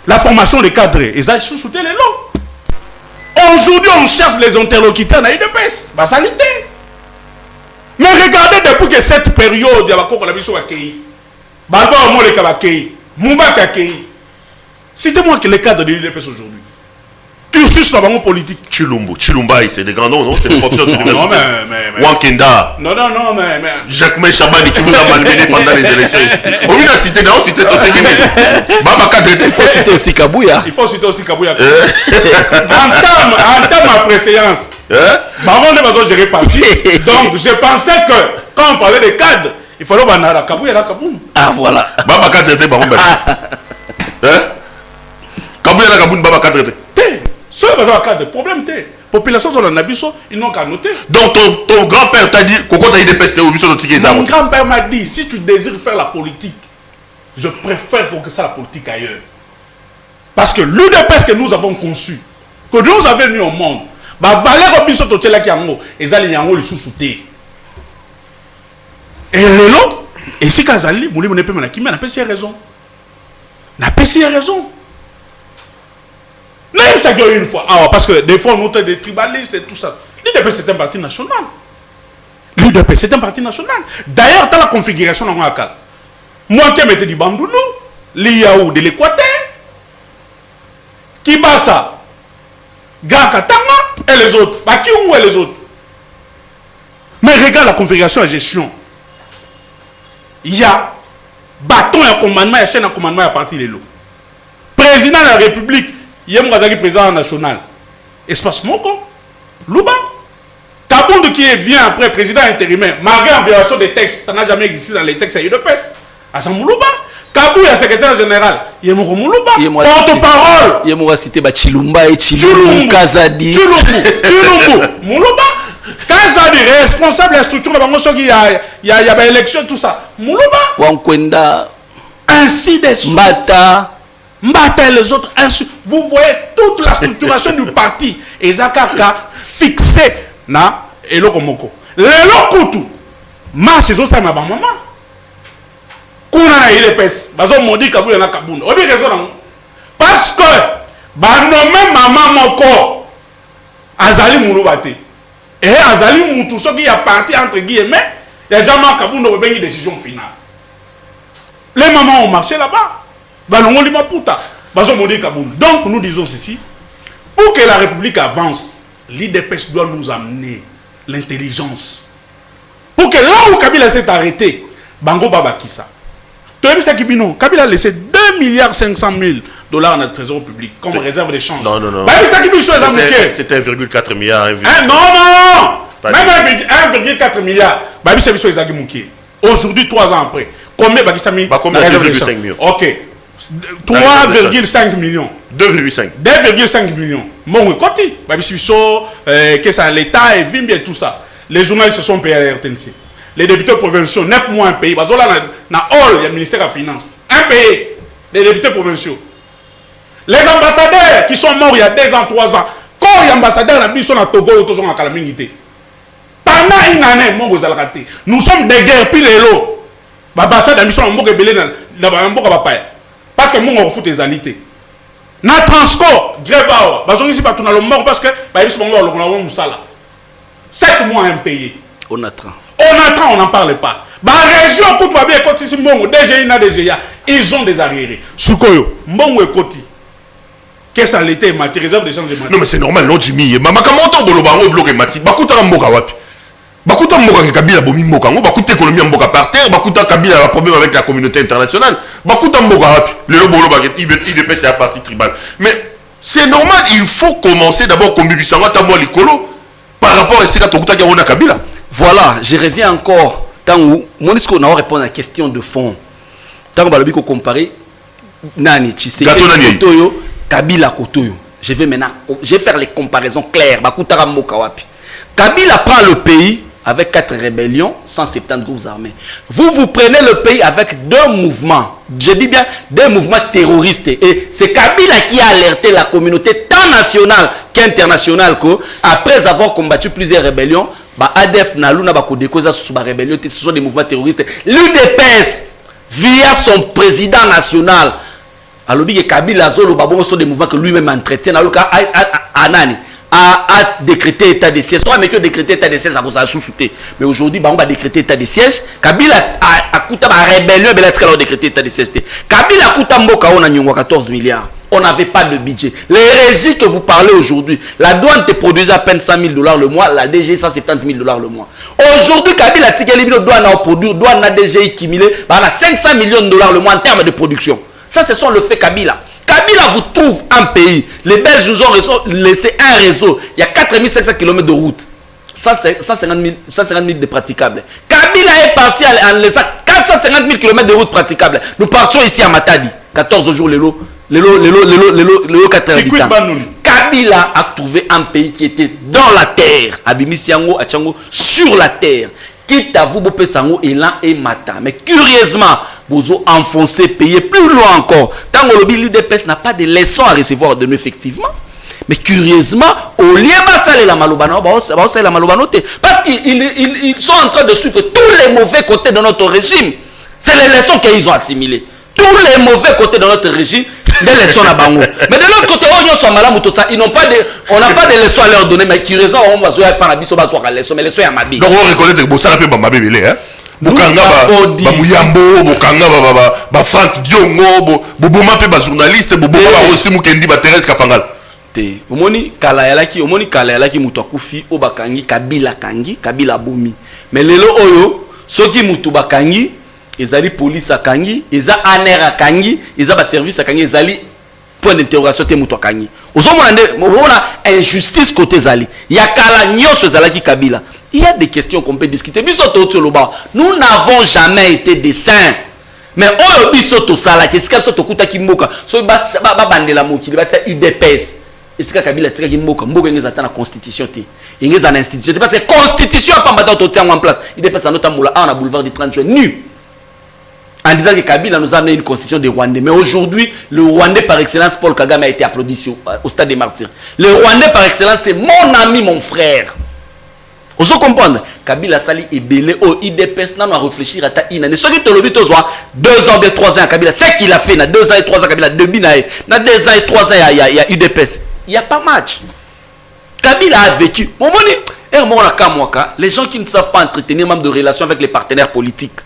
la formation des cadres, ils ont sous-souté les lots. Aujourd'hui, on cherche les interlocuteurs dans l'IDPS. Basalité. Mais regardez depuis que cette période, il y a encore la mission à Kei. Balba au moins les Kabakei. Moubak à Kei. Citez-moi que les cadres de l'IDPS aujourd'hui. Cursus dans le politique. Chilumba, c'est des grands noms, non? C'est des professeurs de l'université. Non, mais. Wankenda. Non, mais. Jacques Chabani qui vous a malmené pendant les élections. On vient de citer, non? Citer ton séguiné. Baba il faut citer aussi Kabouya. Il faut citer aussi Kabouya. En termes à préséance. Baron ne va pas gérer parti. Donc, je pensais que quand on parlait des cadres, il fallait banara Kabouya la Kaboun. Ah, voilà. Baba était Baron Kabouya la Kaboun, Baba était. Ce n'est pas un cadre, problème. Population dans le Nabiso, ils n'ont qu'à noter. Donc ton grand-père t'a dit, mon grand-père m'a dit, si tu désires faire la politique, je préfère que ça la politique ailleurs. Parce que l'UDPS que nous avons conçu, que nous avons mis au monde, valeur au biso totela qui yango, et zali yango le sous-souté. Et lelo, et si Kazali, mouli mon épée manakimi, n'a pas si raison. N'a pas si raison. Même ça une fois. Ah, parce que des fois, on note des tribalistes et tout ça. L'UDP, c'est un parti national. L'UDP, c'est un parti national. D'ailleurs, dans la configuration, on a moi qui mettais du Bandoulou, l'Iaou de l'Équateur, Kibasa, Grand Katanga et les autres. Qui ou les autres? Mais regarde la configuration et gestion. Il y a bâton et commandement, il y a chaîne à commandement à partir de l'eau. Président de la République, il y a un président national. Espace Moko, Louba. Kabound qui vient après président intérimaire, malgré en violation des textes, ça n'a jamais existé dans les textes à UDPS. Assemblée Louba. Quand Kabouya secrétaire général, Yemoko Moulouba, porte-parole. Yemoko cité Chilumba et Chilumbu, Kazadi. Chilumbu, Moulouba. Kazadi, responsable de la structure de la banque, il y a élection, tout ça. Moulouba. Wankwenda. Ainsi de suite. Mbata et les autres, ainsi. Vous voyez toute la structuration du parti. Et Zakaka fixé na Eloko Moko. L'Eloko marche sur ça, ma maman. Kuna na ile pes bazo modi Kabila na Kabunda obi raison na parce que ba nommé maman moko azali Moulouba te et azali mutu soki ya parti entre guillemets ya jamais Kabunda ba bengi décision finale les mamans ont marché là-bas ba longoli maputa bazo modi Kabunda. Donc nous disons ceci, pour que la République avance, l'IDPS doit nous amener l'intelligence pour que là où Kabila s'est arrêté bango baba kisa. Kabila a laissé 2,5 $, dans le trésor public comme réserve d'échange. Non. C'était 1,4 milliard. Non. Même 1,4 milliard. Aujourd'hui, 3 ans après, combien de réserve d'échange? Ok. 3,5 millions. 2,5 millions. Mon côté, que ça l'État et Vimbi et tout ça. Les journalistes se sont payés à la RTNC. Les députés provinciaux, 9 mois un pays. Parce que là, il y a le ministère de la Finance. Un pays. Les députés provinciaux. Les ambassadeurs qui sont morts il y a 2 ans, 3 ans. Quand il y a ambassadeurs, ils sont à Togo, ils sont à Calamingité. Pendant une année, nous sommes des guerres, puis les lots. L'ambassadeur, ils sont en Mboka Belé, parce que nous, on fout des alités. Na Transco, grève, parce que ici, on a le mort parce que ils sont morts, 7 mois impayés. On attend, on n'en parle pas. La région, ils ont des arriérés. Sukoyo, Mbongo et Koti. Qu'est-ce que l'été mati, réserve des gens de mati. Non, mais c'est normal, non, Jimmy. Maman, comment on a bloqué mati? Bakuta Mboka wapi? Bakuta Mboka Kabila Bomi Mboka. Bakuta économie Mboka par terre. Bakuta Kabila a un problème avec la communauté internationale. Bakuta Mboka wapi? Le Lobolo Bageti, il dépêche la partie tribale. Mais c'est normal, il faut commencer d'abord comme Bibisanga Tamo Likolo par rapport à ce que a Kabila. Voilà, je reviens encore. Tant où Monisco n'a pas répondu à la question de fond. Tant que vous comparez Nani, Tshisekedi, Kotoyo, Kabila Kotoyo. Je vais faire les comparaisons claires. Kabila prend le pays avec 4 rébellions, 170 groupes armés. Vous prenez le pays avec 2 mouvements. Je dis bien 2 mouvements terroristes. Et c'est Kabila qui a alerté la communauté tant nationale qu'internationale après avoir combattu plusieurs rébellions, ADF Naluna Bakodekoza sous la rébellion, ce sont des mouvements terroristes. L'UDPS, via son président national, Alobi Kabila Zolo Babongo sont des mouvements que lui-même entretient. Anani a décrété état de siège. Soit mais que décrété état de siège, ça vous a sous-souté. Mais aujourd'hui, on va décréter état de siège. Kabila a coûté la rébellion, mais là, décrété état de siège. Kabila a coûté Mboka, on a 14 milliards. On n'avait pas de budget. Les régies que vous parlez aujourd'hui, la douane te produisait à peine 100 000 $ le mois, la DGI 170 000 $ le mois. Aujourd'hui, Kabila Tikelibino douane a produit, douane a DGI cumulé, a 500 millions de $ le mois en termes de production. Ça, ce sont le fait Kabila. Kabila vous trouve un pays. Les Belges nous ont laissé un réseau. Il y a 4500 km de route. 150 000 de praticables. Kabila est parti en laissant 450 000 km de route praticables. Nous partions ici à Matadi. 14 jours les lots 4 heures du temps. Kabila a trouvé un pays qui était dans la terre. Abimisiango, Achango, sur la terre. Quitte à vous, Bopesango, Elan et Mata. Mais curieusement, vous avez enfoncé, payé plus loin encore. Tant que l'UDPS n'a pas de leçons à recevoir de nous, effectivement. Mais curieusement, au lieu de saler la malobano, parce qu'ils sont en train de suivre tous les mauvais côtés de notre régime. C'est les leçons qu'ils ont assimilées. Tous les mauvais côtés de notre régime, des leçons à Bango. Mais de l'autre côté, ils n'ont pas de, on n'a pas de leçons à leur donner, mais curieusement, on va jouer par la biso, on va leçon, mais les leçons à Mabi. Donc on reconnaît que ça n'a pas Mabi, hein? Bokanga ba Muyambo, Bokanga ba Franck Diongo, Boboma pe ba journaliste, Boboma ba aussi Mukendi ba Thérèse Kapangal. Te, omoni kala yalaki mutu akufi o bakangi Kabila kangi, Kabila bomi. Mais lelo oyo, soki mutu bakangi, ezali police akangi, eza aner akangi, eza ba service akangi, ezali point d'interrogation te mutu akangi. Ozomona injustice côté zali. Ya kala nyoso zalaki Kabila. Il y a des questions qu'on peut discuter. Nous n'avons jamais été des saints. Mais on biso to sala qui ska so to kuta kimboka so ba bandela mokili ba tia UDPS esika Kabila tika kimboka mboka ngeza ta na constitution te ngeza na institution parce que constitution pas mbata to tia en place UDPS anota mula na boulevard du 30 juin nu en disant que Kabila nous a amené une constitution de Rwandais. Mais aujourd'hui, le Rwandais par excellence, Paul Kagame, a été applaudi au stade des martyrs. Le Rwandais par excellence, c'est mon ami, mon frère. Vous comprenez? Kabila Sali est belé au IDPS, n'a pas réfléchi à ta inane. Ce qui te le dit, 2 ans, 2 ans à Kabila, c'est qu'il a fait, dans 2 ans et 3 ans, Kabila, dans 2 ans et 3 ans, il y a UDPS. Il n'y a pas match. Kabila a vécu. Les gens qui ne savent pas entretenir même de relations avec les partenaires politiques.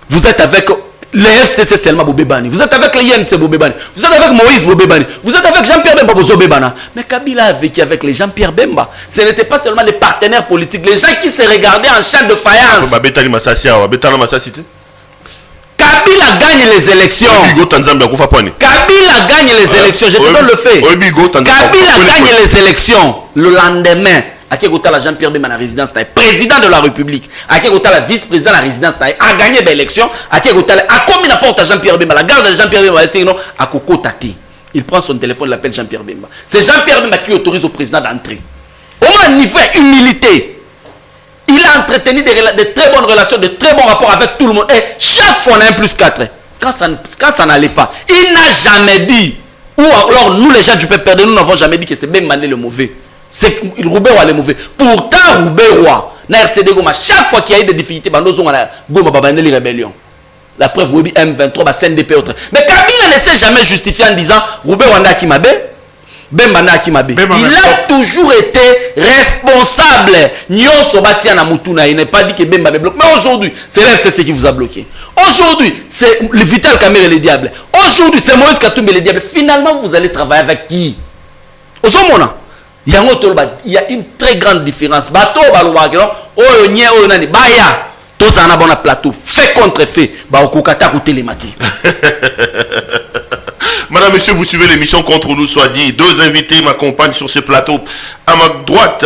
Vous êtes avec le FCC Selma Bobebani, vous êtes avec le INC Bobebani, vous êtes avec Moïse Bobebani, vous êtes avec Jean-Pierre Bemba Bobebana. Mais Kabila a vécu avec les Jean-Pierre Bemba. Ce n'était pas seulement les partenaires politiques, les gens qui se regardaient en chaîne de faïence. Kabila gagne les élections. Kabila gagne les élections. Je te donne le fait. Kabila gagne les élections. Le lendemain, la Jean-Pierre Bemba la résidence président de la République, la vice-président de la résidence a gagné l'élection, a commis la porte à Jean-Pierre Bemba, la garde de Jean-Pierre Bemba, à Koko Tati. Il prend son téléphone, il appelle Jean-Pierre Bemba. C'est Jean-Pierre Bemba qui autorise au président d'entrer. Au moins niveau humilité, il a entretenu de très bonnes relations, de très bons rapports avec tout le monde. Et chaque fois on a un plus 4. Quand ça n'allait pas, il n'a jamais dit, ou alors nous les gens du PPRD, nous n'avons jamais dit que c'est Bemba le mauvais. C'est Roubaix est mauvais. Pourtant, Roubaix na RCD Goma, chaque fois qu'il y a eu des difficultés, on a Goma les rébellions. La preuve, oui, M23, CNDP, autre. Mais Kabila ne s'est jamais justifié en disant Roubaix Wanda Kimabe, Bemba Kimabe. Il a toujours été responsable. Nyon Sobatia Namutuna, il n'est pas dit que Bemba bloqué. Mais aujourd'hui, c'est l'FCC qui vous a bloqué. Aujourd'hui, c'est le Vital Kamerhe le diable. Aujourd'hui, c'est Moïse Katumbi le diable. Finalement, vous allez travailler avec qui? Osomona. Il y a une très grande différence. Bato balouagero, oh nye oh nani baya. Tout ça na bon plateau. Fait contre fait. Ba okukata ku télémati. Madame, monsieur, vous suivez l'émission Contre nous soit dit. 2 invités m'accompagnent sur ce plateau. À ma droite,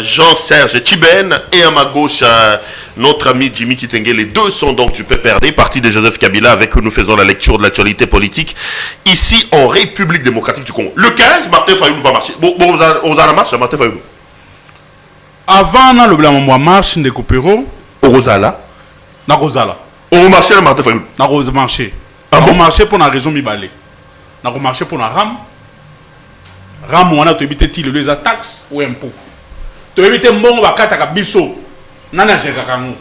Jean-Serge Tiben et à ma gauche, notre ami Jimmy Kitenge. Les deux sont donc du PPRD, parti de Joseph Kabila, avec eux nous faisons la lecture de l'actualité politique ici en République démocratique du Congo. Le 15, Martin Fayoulou va marcher. Bon, on a la marche, Martin Fayoulou. Avant, on a le blanc marche de Coupéro. Au Rosala. Na Rosala. On marche à Martin Fayoulou. Na Rosala marché. Ah bon? On marché pour la raison Mibale. On a marché pour la RAM. RAM, on a évité les taxes ou impôts. Tu as évité mon wakata biso. Nana Jekakango.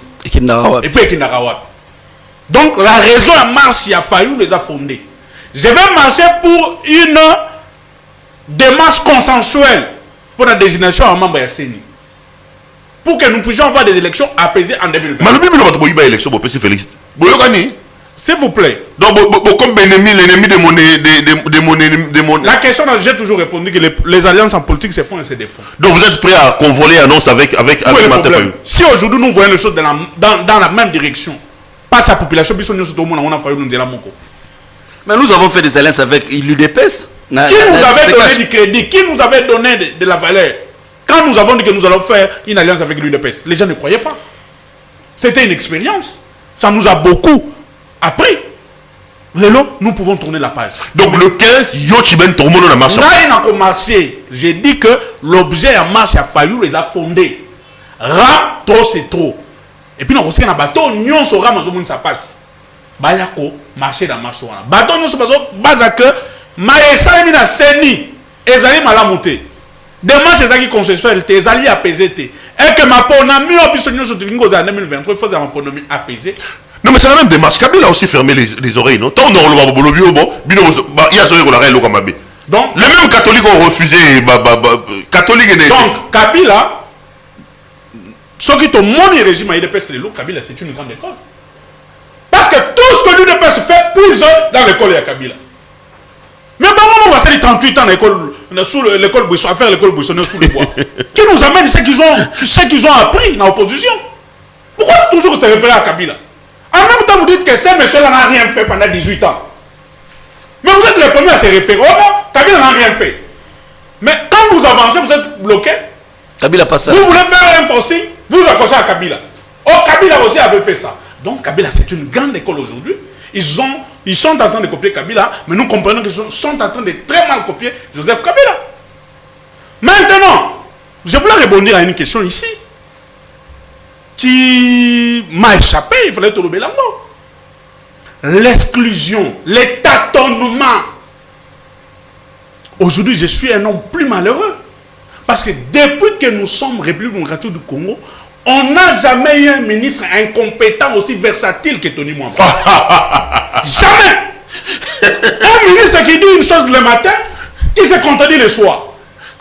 Et puis Kindarawat. Donc la raison à marche, il a fallu les a fondés. Je vais marcher pour une démarche consensuelle pour la désignation en membre de CENI. Pour que nous puissions avoir des élections apaisées en 2020. S'il vous plaît. Donc, comme l'ennemi de mon... La question, j'ai toujours répondu que les alliances en politique se font et se défont. Donc, vous êtes prêt à convoler annonce avec Martin Fayoulou? Si aujourd'hui nous voyons les choses dans la même direction, pas sa population, mais nous avons fait des alliances avec l'UDPS. Qui nous avait donné du crédit? Qui nous avait donné de la valeur? Quand nous avons dit que nous allons faire une alliance avec l'UDPS, les gens ne croyaient pas. C'était une expérience. Ça nous a beaucoup appris. Nous pouvons tourner la page. Donc le 15, Yochiben Tourmono na marche. J'ai dit que l'objet en marche a fallu les a fondés. Ra, trop c'est trop. Et puis nous avons un bateau, nous sera mazomun ça passe. Bayako, marché dans marche. Bateau nous sommes bazake, maïsa mina seni, ezali malamuté. Demain, c'est ça qui consensuel, tes alliés apaisés. Et que ma peau n'a mieux option sur 2023, il faut avoir une économie apaisée. Non, mais c'est la même démarche. Kabila a aussi fermé les oreilles, non? Donc, les mêmes catholiques ont refusé. Donc, Kabila, ce qui est au monde régime à l'UDPS, Kabila, c'est une grande école. Parce que tout ce que l'UDPS fait, pousse dans l'école de Kabila. Mais on va faire 38 ans à l'école Bouisson, à faire l'école Bouissonneuse sous le bois. Qui nous amène ce qu'ils ont appris dans l'opposition? Pourquoi toujours se référer à Kabila? En même temps, vous dites que ces messieurs-là n'ont rien fait pendant 18 ans. Mais vous êtes les premiers à se référer. Oh non, Kabila n'a rien fait. Mais quand vous avancez, vous êtes bloqué. Kabila pas ça. Vous voulez faire un forcing, vous accrochez à Kabila. Oh, Kabila aussi avait fait ça. Donc Kabila, c'est une grande école aujourd'hui. Ils sont en train de copier Kabila, mais nous comprenons qu'ils sont en train de très mal copier Joseph Kabila. Maintenant, je voulais rebondir à une question ici qui m'a échappé, il fallait te lever la mort. L'exclusion, les tâtonnements. Aujourd'hui, je suis un homme plus malheureux. Parce que depuis que nous sommes République démocratique du Congo, on n'a jamais eu un ministre incompétent aussi versatile que Tony Mwamba. Jamais. Un ministre qui dit une chose le matin, qui se contredit le soir.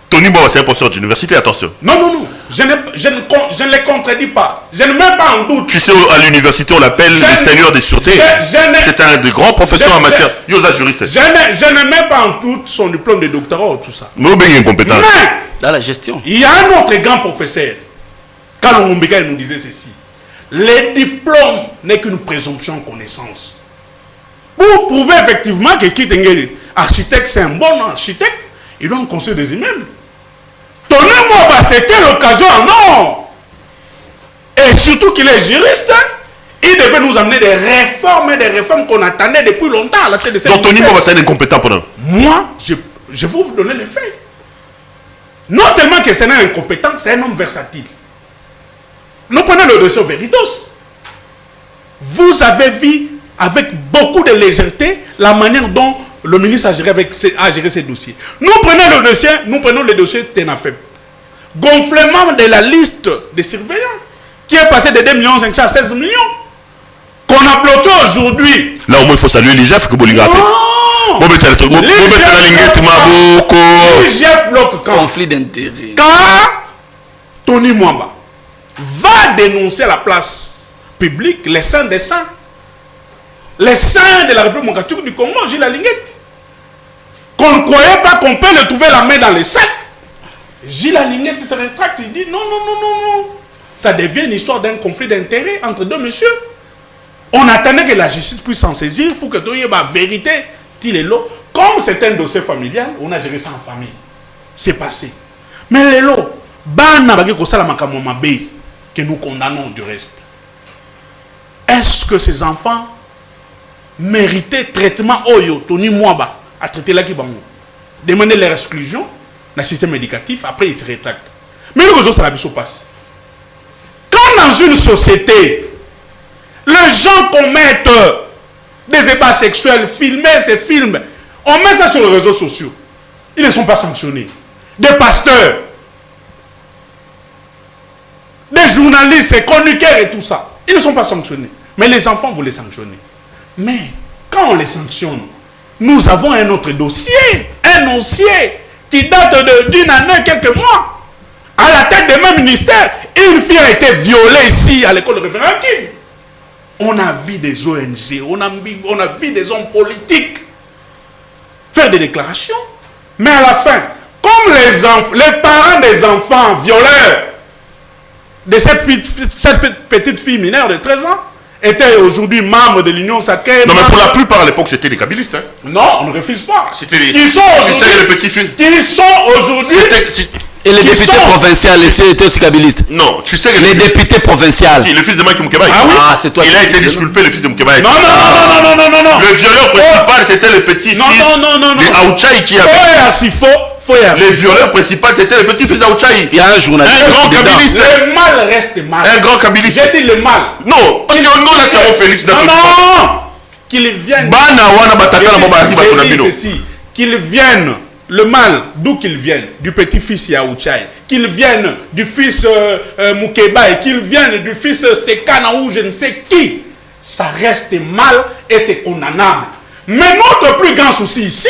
Tony Mwamba, c'est un professeur d'université, attention. Non, non, non. Je ne les contredis pas. Je ne mets pas en doute. Tu sais, à l'université, on l'appelle le seigneur des sûretés. C'est un des grands professeurs en matière. Yosa juriste. Je ne mets pas en doute son diplôme de doctorat ou tout ça. Mais incompétent. Mais, dans la gestion. Il y a un autre grand professeur. Quand Mbeka nous disait ceci. Les diplômes n'est qu'une présomption de connaissance. Pour prouver effectivement que Kitengeli, architecte, c'est un bon architecte, il doit construire des immeubles. Tony Mwamba, c'était l'occasion en or. Et surtout qu'il est juriste, il devait nous amener des réformes qu'on attendait depuis longtemps à la tête de cette. Donc Tony Mwamba, c'est un incompétent pour nous. Moi, je vais vous donner les faits. Non seulement que c'est un incompétent, c'est un homme versatile. Nous prenons le dossier Veritas. Vous avez vu avec beaucoup de légèreté la manière dont le ministre a géré ces dossiers. Nous prenons le dossier Tenafeb. Gonflement de la liste des surveillants qui est passé de 2 500 000 à 16 millions. Qu'on a bloqué aujourd'hui. Là au moins il faut saluer l'IGF que Bolinga a fait. L'IGF bloque quand? Conflit d'intérêt. Quand Tony Mwamba va dénoncer à la place publique les saints des saints. Les saints de la République démocratique du Congo, Gilles Alinguette. Qu'on ne croyait pas qu'on peut le trouver la main dans les sacs. Gilles Alinguette se rétracte, il dit non, non, non, non, non. Ça devient une histoire d'un conflit d'intérêts entre deux messieurs. On attendait que la justice puisse s'en saisir pour que tu aies la vérité. Comme c'est un dossier familial, on a géré ça en famille. C'est passé. Mais les lots, que nous condamnons du reste. Est-ce que ces enfants méritaient traitement Oyo, Tony Mwamba, à traiter la Kibango? Demander leur exclusion dans le système éducatif, après ils se rétractent. Mais le ça la passe. Quand dans une société, les gens commettent des ébats sexuels, filmer ces films, on met ça sur les réseaux sociaux. Ils ne sont pas sanctionnés. Des pasteurs, des journalistes, des chroniqueurs et tout ça, ils ne sont pas sanctionnés. Mais les enfants, vous les sanctionnez. Mais quand on les sanctionne, nous avons un autre dossier, un dossier qui date d'une année, quelques mois. À la tête des mêmes ministères, une fille a été violée ici à l'école de référent Kim. On a vu des ONG, on a vu des hommes politiques faire des déclarations. Mais à la fin, comme les parents des enfants violeurs de cette petite fille mineure de 13 ans étaient aujourd'hui membres de l'Union sacrée. Non, mais pour la plupart à l'époque, c'était des kabylistes. Hein. Non, on ne refuse pas. C'était les petits filles. Qui sont aujourd'hui. Et les députés provinciaux, étaient aussi kabylistes. Non, tu sais que les députés provinciaux. Le fils de Maki Moukebaï. Ah oui. Ah, c'est toi. Il a été disculpé, le fils de Moukebaï. Non. Le violeur principal, c'était le petit-fils de Aouchaï qui avait. Le violeur principal, c'était le petit-fils d'Aouchaï. Il y a un journaliste. Un grand kabylliste. Le mal reste mal. Un grand kabylliste. J'ai dit le mal. Non, parce que nous, là, tu as Félix. Non. Qu'ils viennent. J'ai dit ceci. Qu'ils viennent. Le mal, d'où qu'ils viennent, du petit-fils Yaouchaï, qu'ils viennent du fils Moukebaï, qu'ils viennent du fils Sekana ou je ne sais qui, ça reste mal et c'est condamnable. Mais notre plus grand souci ici,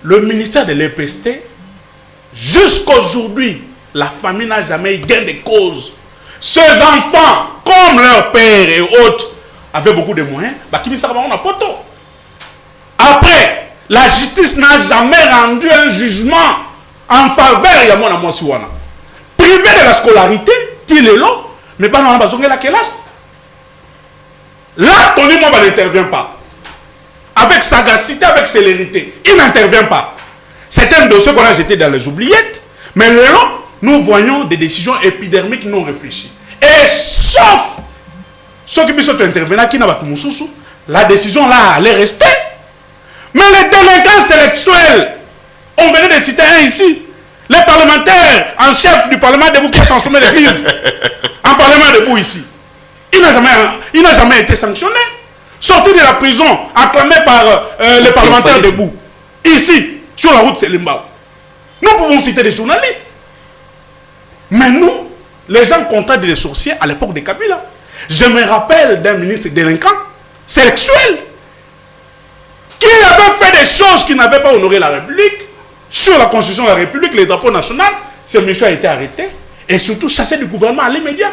le ministère de l'EPST, jusqu'aujourd'hui, la famille n'a jamais eu gain de cause. Ces enfants, comme leur père et autres, avaient beaucoup de moyens, on a poto. Après, la justice n'a jamais rendu un jugement en faveur de Yamona Mwasiwana. Privé de la scolarité, il est là, mais pas dans la base de la classe. Là, Tony Mwamba n'intervient pas. Avec sagacité, avec célérité, il n'intervient pas. C'est un dossier qu'on a jeté dans les oubliettes, mais là, nous voyons des décisions épidermiques non réfléchies. Et ceux qui sont intervenants qui n'ont pas la décision là allait rester. Mais les délinquants sexuels, on venait de citer un ici. Les parlementaires en chef du Parlement debout qui a transformé l'église en Parlement debout ici. Il n'a jamais été sanctionné. Sorti de la prison, acclamé par les parlementaires debout. Ici, sur la route Selimbao. Nous pouvons citer des journalistes. Mais nous, les gens contraints des sorciers à l'époque de Kabila. Je me rappelle d'un ministre délinquant, sexuel, qui avait fait des choses qui n'avaient pas honoré la République. Sur la Constitution de la République, les drapeaux nationaux, ce monsieur a été arrêté et surtout chassé du gouvernement à l'immédiat.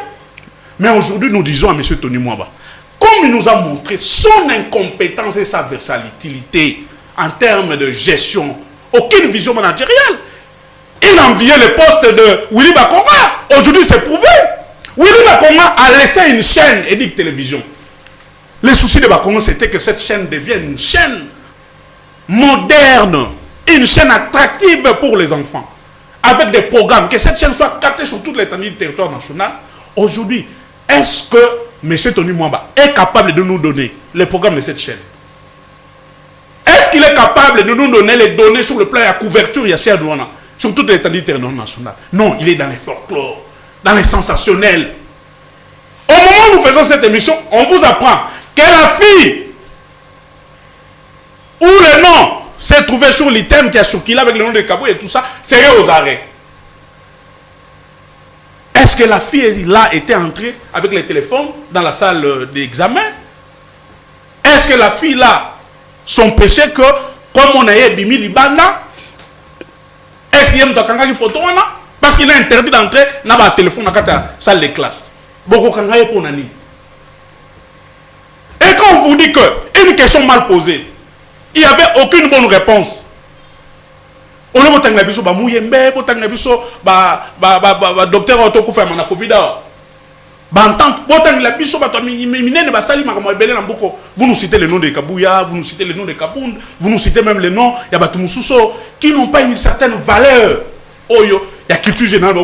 Mais aujourd'hui, nous disons à M. Tony Mwaba, comme il nous a montré son incompétence et sa versatilité en termes de gestion, aucune vision managériale, il enviait le poste de Willy Bakonga. Aujourd'hui, c'est prouvé. Willy Bakonga a laissé une chaîne Edic Télévision. Le souci de Bakonga, c'était que cette chaîne devienne une chaîne moderne, une chaîne attractive pour les enfants, avec des programmes, que cette chaîne soit captée sur toute l'étendue du territoire national. Aujourd'hui, est-ce que M. Tony Mwaba est capable de nous donner les programmes de cette chaîne? Est-ce qu'il est capable de nous donner les données sur le plan de la couverture Yassia Douana, sur toute l'étendue du territoire national? Non, il est dans les folklores, dans les sensationnels. Au moment où nous faisons cette émission, on vous apprend que la fille ou le nom s'est trouvé sur l'item qui a circulé avec le nom de Kabou et tout ça, serait aux arrêts. Est-ce que la fille là était entrée avec les téléphones dans la salle d'examen? Est-ce que la fille là, son péché que, comme on a eu Bimi Libanda, est-ce qu'il y a une photo là? Parce qu'il est interdit d'entrer dans le téléphone dans la salle de classe. Beaucoup de gens pour nani. Et quand on vous dit que une question mal posée, il n'y avait aucune bonne réponse. On a dit que docteur Otoko fait un Covid. Vous nous citez le nom de Kabouya, vous nous citez le nom de Kabound, vous nous citez même le nom de Batumoussousso, qui n'ont pas une certaine valeur. Il y a culture générale,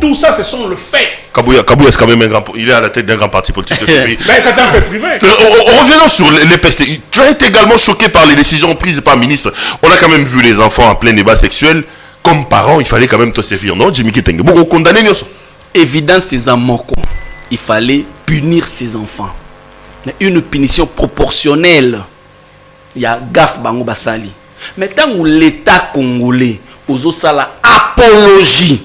tout ça, ce sont le fait. Kabouya, c'est quand même un grand, il est à la tête d'un grand parti politique de ce pays. Mais c'est un fait privé. Revenons sur les pestes. Tu as été également choqué par les décisions prises par le ministre. On a quand même vu les enfants en plein débat sexuel. Comme parents, il fallait quand même te servir, non, Jimmy Kitenge? Beaucoup condamné, non? Évidemment, ces amoko, il fallait punir ces enfants. Mais une punition proportionnelle. Il y a gaffe bango basali. Mais tant que l'État congolais, aux sala apologie,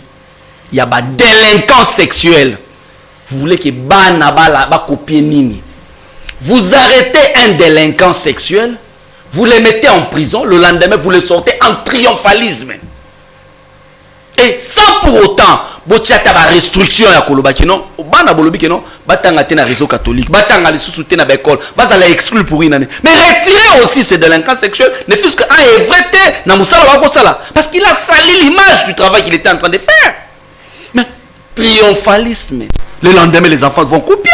il y a des délinquants sexuels. Vous voulez que bana ba copier nini? Vous arrêtez un délinquant sexuel, vous le mettez en prison, le lendemain vous le sortez en triomphalisme. Et sans pour autant, botiata ba restriction ya kolobaki non, bana bolobiki non, batanga te na réseau catholique, batanga les sous-souté na école, bazala exclure pour une année. Mais retirez aussi ces délinquants sexuels, ne fût-ce qu'un évreté na musala ba sala, parce qu'il a sali l'image du travail qu'il était en train de faire. Mais triomphalisme, le lendemain les enfants vont copier.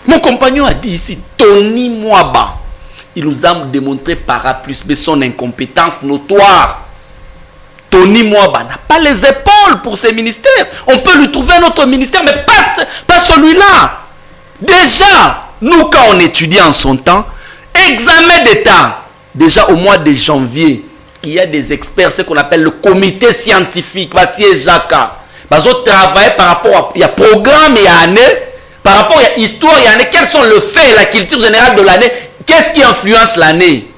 Mon compagnon a dit ici, Tony Mwaba, il nous a démontré par A plus B son incompétence notoire. Tony Mwaba n'a pas les épaules pour ses ministères. On peut lui trouver un autre ministère, mais pas celui-là. Déjà, nous, quand on étudie en son temps, examen d'État, déjà au mois de janvier, il y a des experts, ce qu'on appelle le comité scientifique, Jaka. Ils ont travaillé par rapport à il y a programme et année, par rapport à histoire et année, quels sont les faits, la culture générale de l'année, qu'est-ce qui influence l'année?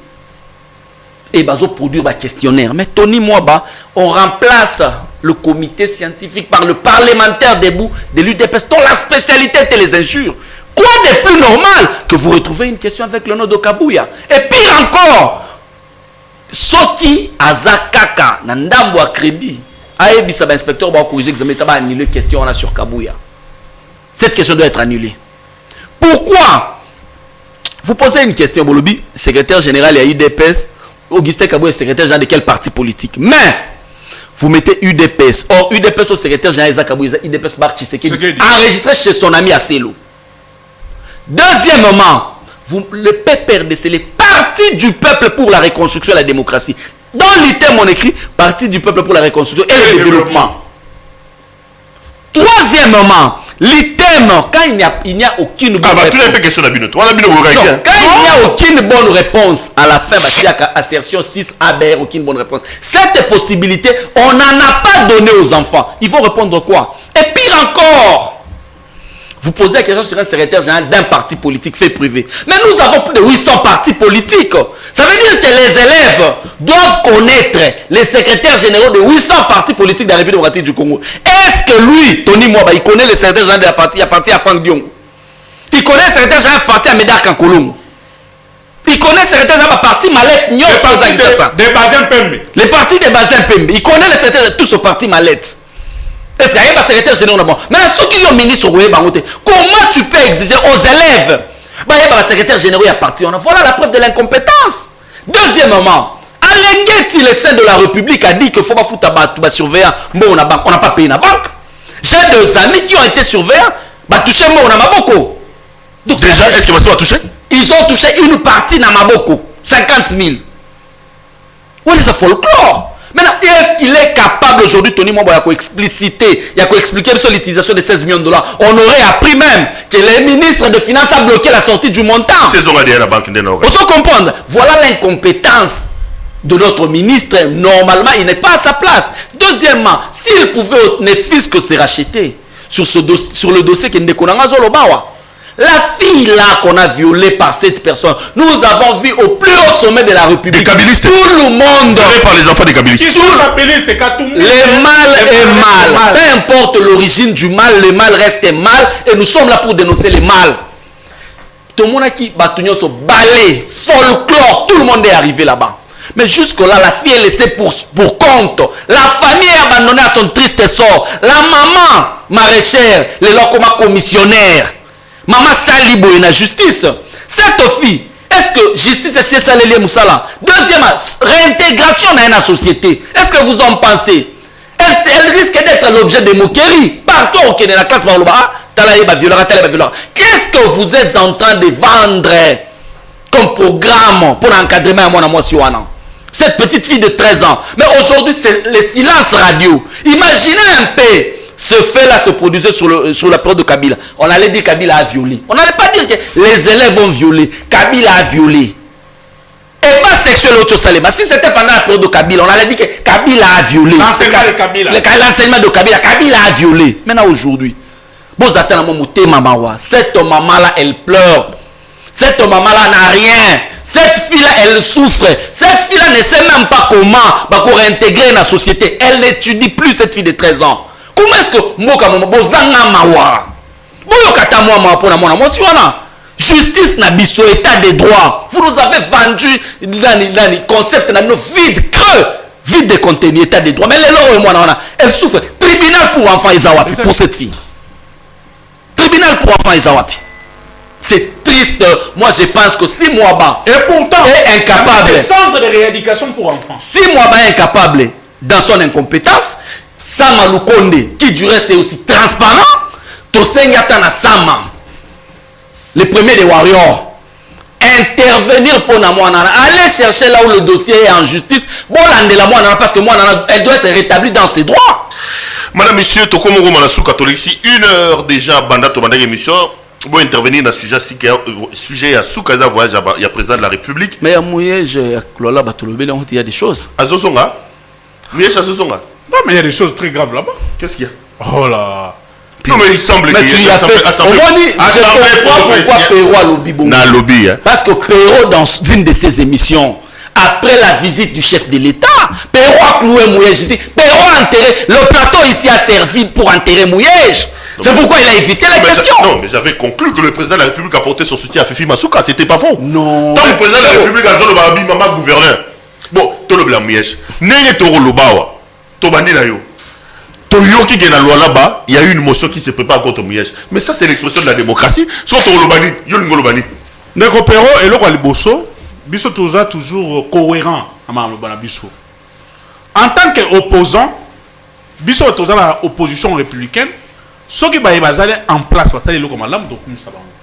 Et ils ont produit un questionnaire. Mais Tony Mwaba, on remplace le comité scientifique par le parlementaire debout de l'UDPS, dont la spécialité était les injures. Quoi de plus normal que vous retrouvez une question avec le nom de Kabouya? Et pire encore, Soki Azakaka, Nandambo à crédit, Aébissa, inspecteur, va corriger l'examen, va annuler question on a sur Kabouya. Cette question doit être annulée. Pourquoi? Vous posez une question, Bolobi, secrétaire général à UDPS, Augustin Kabouya est secrétaire général de quel parti politique? Mais vous mettez UDPS. Or, UDPS au secrétaire général Isaac Kabouya, UDPS Barchi, c'est qu'il est enregistré chez son ami Asselo. Deuxièmement, le PPRD, c'est les partis du peuple pour la reconstruction et la démocratie. Dans l'item, on écrit parti du peuple pour la reconstruction et le développement. Troisièmement, L'item, quand il n'y a aucune bonne réponse. Quand il n'y a aucune bonne réponse à la fin, il y a assertion 6 ABR, aucune bonne réponse. Cette possibilité, on n'en a pas donné aux enfants. Ils vont répondre quoi? Et pire encore, vous posez la question sur un secrétaire général d'un parti politique fait privé. Mais nous avons plus de 800 partis politiques. Ça veut dire que les élèves doivent connaître les secrétaires généraux de 800 partis politiques de la République démocratique du Congo. Est-ce que lui, Tony Mwaba, il connaît le secrétaire général de la partie, à Franck Dion? Il connaît le secrétaire général de la partie à Médard Kankolongo. Il connaît le secrétaire général de la partie Mallette Nyon. Les partis des Bazin Pembe. Il connaît le secrétaire de tout ce parti Mallette. Est-ce qu'il y a un secrétaire général là-bas? Maintenant, ceux qui sont ministres, comment tu peux exiger aux élèves? Il y a un secrétaire général à partir. Voilà la preuve de l'incompétence. Deuxièmement, Alain Guetti, le sein de la République, a dit qu'il faut pas foutre à surveiller. Bon, on n'a pas payé la banque. J'ai 2 amis qui ont été surveillants. Touché mon Maboko. Donc, déjà, est-ce qu'ils vont toucher? Ils ont touché une partie dans Maboko. 50 000. Où est le folklore? Maintenant, est-ce qu'il est capable aujourd'hui, Tony Mwaba, d'expliciter, d'expliquer sur l'utilisation de 16 millions de dollars? On aurait appris même que le ministre de Finances a bloqué la sortie du montant. On se comprendre. Voilà l'incompétence de notre ministre. Normalement, il n'est pas à sa place. Deuxièmement, s'il pouvait ne fût-ce que se racheter sur le dossier qui est Zolobawa. La fille là qu'on a violée par cette personne, nous avons vu au plus haut sommet de la République. Tout le monde. Par les enfants des kabylistes. Le mal est mal. Peu importe l'origine du mal, le mal reste mal. Et nous sommes là pour dénoncer le mal. Tout le monde qui batugnon se balai, folklore, tout le monde est arrivé là-bas. Mais jusque-là, la fille est laissée pour compte. La famille est abandonnée à son triste sort. La maman, maraîchère, les locaux commissionnaires. Maman Salibo et la justice. Cette fille, est-ce que justice est Salélé Moussala? Deuxièmement, réintégration dans la société. Est-ce que vous en pensez? Elle risque d'être l'objet de moqueries. Partout au Kenya, la classe Barouba, Talaïba violera, Talaïba violera. Qu'est-ce que vous êtes en train de vendre comme programme pour l'encadrement à mon Siwana? Cette petite fille de 13 ans. Mais aujourd'hui, c'est le silence radio. Imaginez un peu. Ce fait-là se produisait sur la période de Kabila. On allait dire que Kabila a violé. On n'allait pas dire que les élèves ont violé. Kabila a violé. Et pas sexuel au Salema. Si c'était pendant la période de Kabila, on allait dire que Kabila a violé. L'enseignement de Kabila. L'enseignement de Kabila. Kabila a violé. Maintenant, aujourd'hui, cette maman-là, elle pleure. Cette maman-là n'a rien. Cette fille-là, elle souffre. Cette fille-là ne sait même pas comment réintégrer dans la société. Elle n'étudie plus, cette fille de 13 ans. Comment est-ce que justice na biso état de droit, vous nous avez vendu le concept vide, creux, vide de contenu, état de droit. Mais elle souffre. Tribunal pour enfants Isawapi pour cette fille. Tribunal pour enfants Isawapi. C'est triste. Moi je pense que si Mwaba et pourtant est incapable, centre de rééducation pour enfants. Si Mwaba est incapable dans son incompétence, Sama Lukonde, qui du reste est aussi transparent, Tosengata Sama, le premier des warriors, intervenir pour Namouana, aller chercher là où le dossier est en justice, bon, parce que elle doit être rétablie dans ses droits. Madame, Monsieur, Tokomoro Manassou catholique, si 1 heure déjà, Banda Tomanda émission, bon intervenir dans le sujet à Soukaza voyage, il y a président de la République. Mais à Mouye, il y a des choses. À Zozonga? Mouye, à Zozonga? Non, mais il y a des choses très graves là-bas. Qu'est-ce qu'il y a? Oh là. Non, mais il semble que tu as fait. Pourquoi Perrault a lobby bon? Lobby, hein? Parce que Perrault, dans une de ses émissions, après la visite du chef de l'État, Perrault a cloué Mouyège ici. Perrault a enterré. Le plateau ici a servi pour enterrer Mouyège. C'est pourquoi il a évité la question. Non, mais j'avais conclu que le président de la République a porté son soutien à Fifi Masuka. C'était pas faux. Non. Tant le président de la République a dit le Babi, maman gouverneur. Bon, tout le blanc Mouyège. N'est Toro Lobawa. Tobandi na yo. Toyoki qui est dans la loi là-bas, il y a eu une motion qui se prépare contre Mouyège. Mais ça, c'est l'expression de la démocratie. Soit Toro Lobani. Neko Perrault et le Liboso, Bisso Touza toujours cohérent à Malobana Bisso. En tant qu'opposant, Bisso Touza dans l'opposition républicaine, ceux qui sont en place, parce que c'est le comme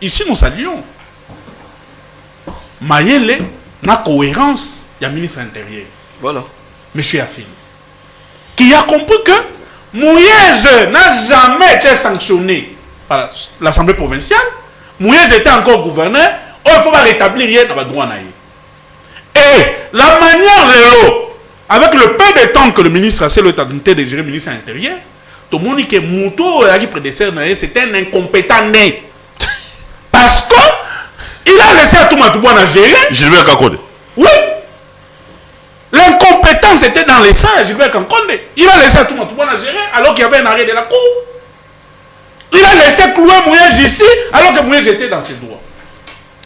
ici nous saluons. Mayele n'a cohérence, il y a ministre intérieur. Voilà. Monsieur Yassine. Qui a compris que Mouyège n'a jamais été sanctionné par l'Assemblée provinciale. Mouyej était encore gouverneur. Il faut pas rétablir rien dans le droit. Et la manière, avec le peu de temps que le ministre a tenté de gérer le ministre de l'Intérieur, tout le monde dit que Mouto qui prédécesseur, c'était un incompétent né. Parce que il a laissé à tout le monde gérer. Gilbert Kankonde. Oui. L'incompétence était dans les sangs, Gilbert Kankonde. Il a laissé à tout le monde gérer alors qu'il y avait un arrêt de la cour. Il a laissé clouer Mouyej ici alors que Mouyej était dans ses droits.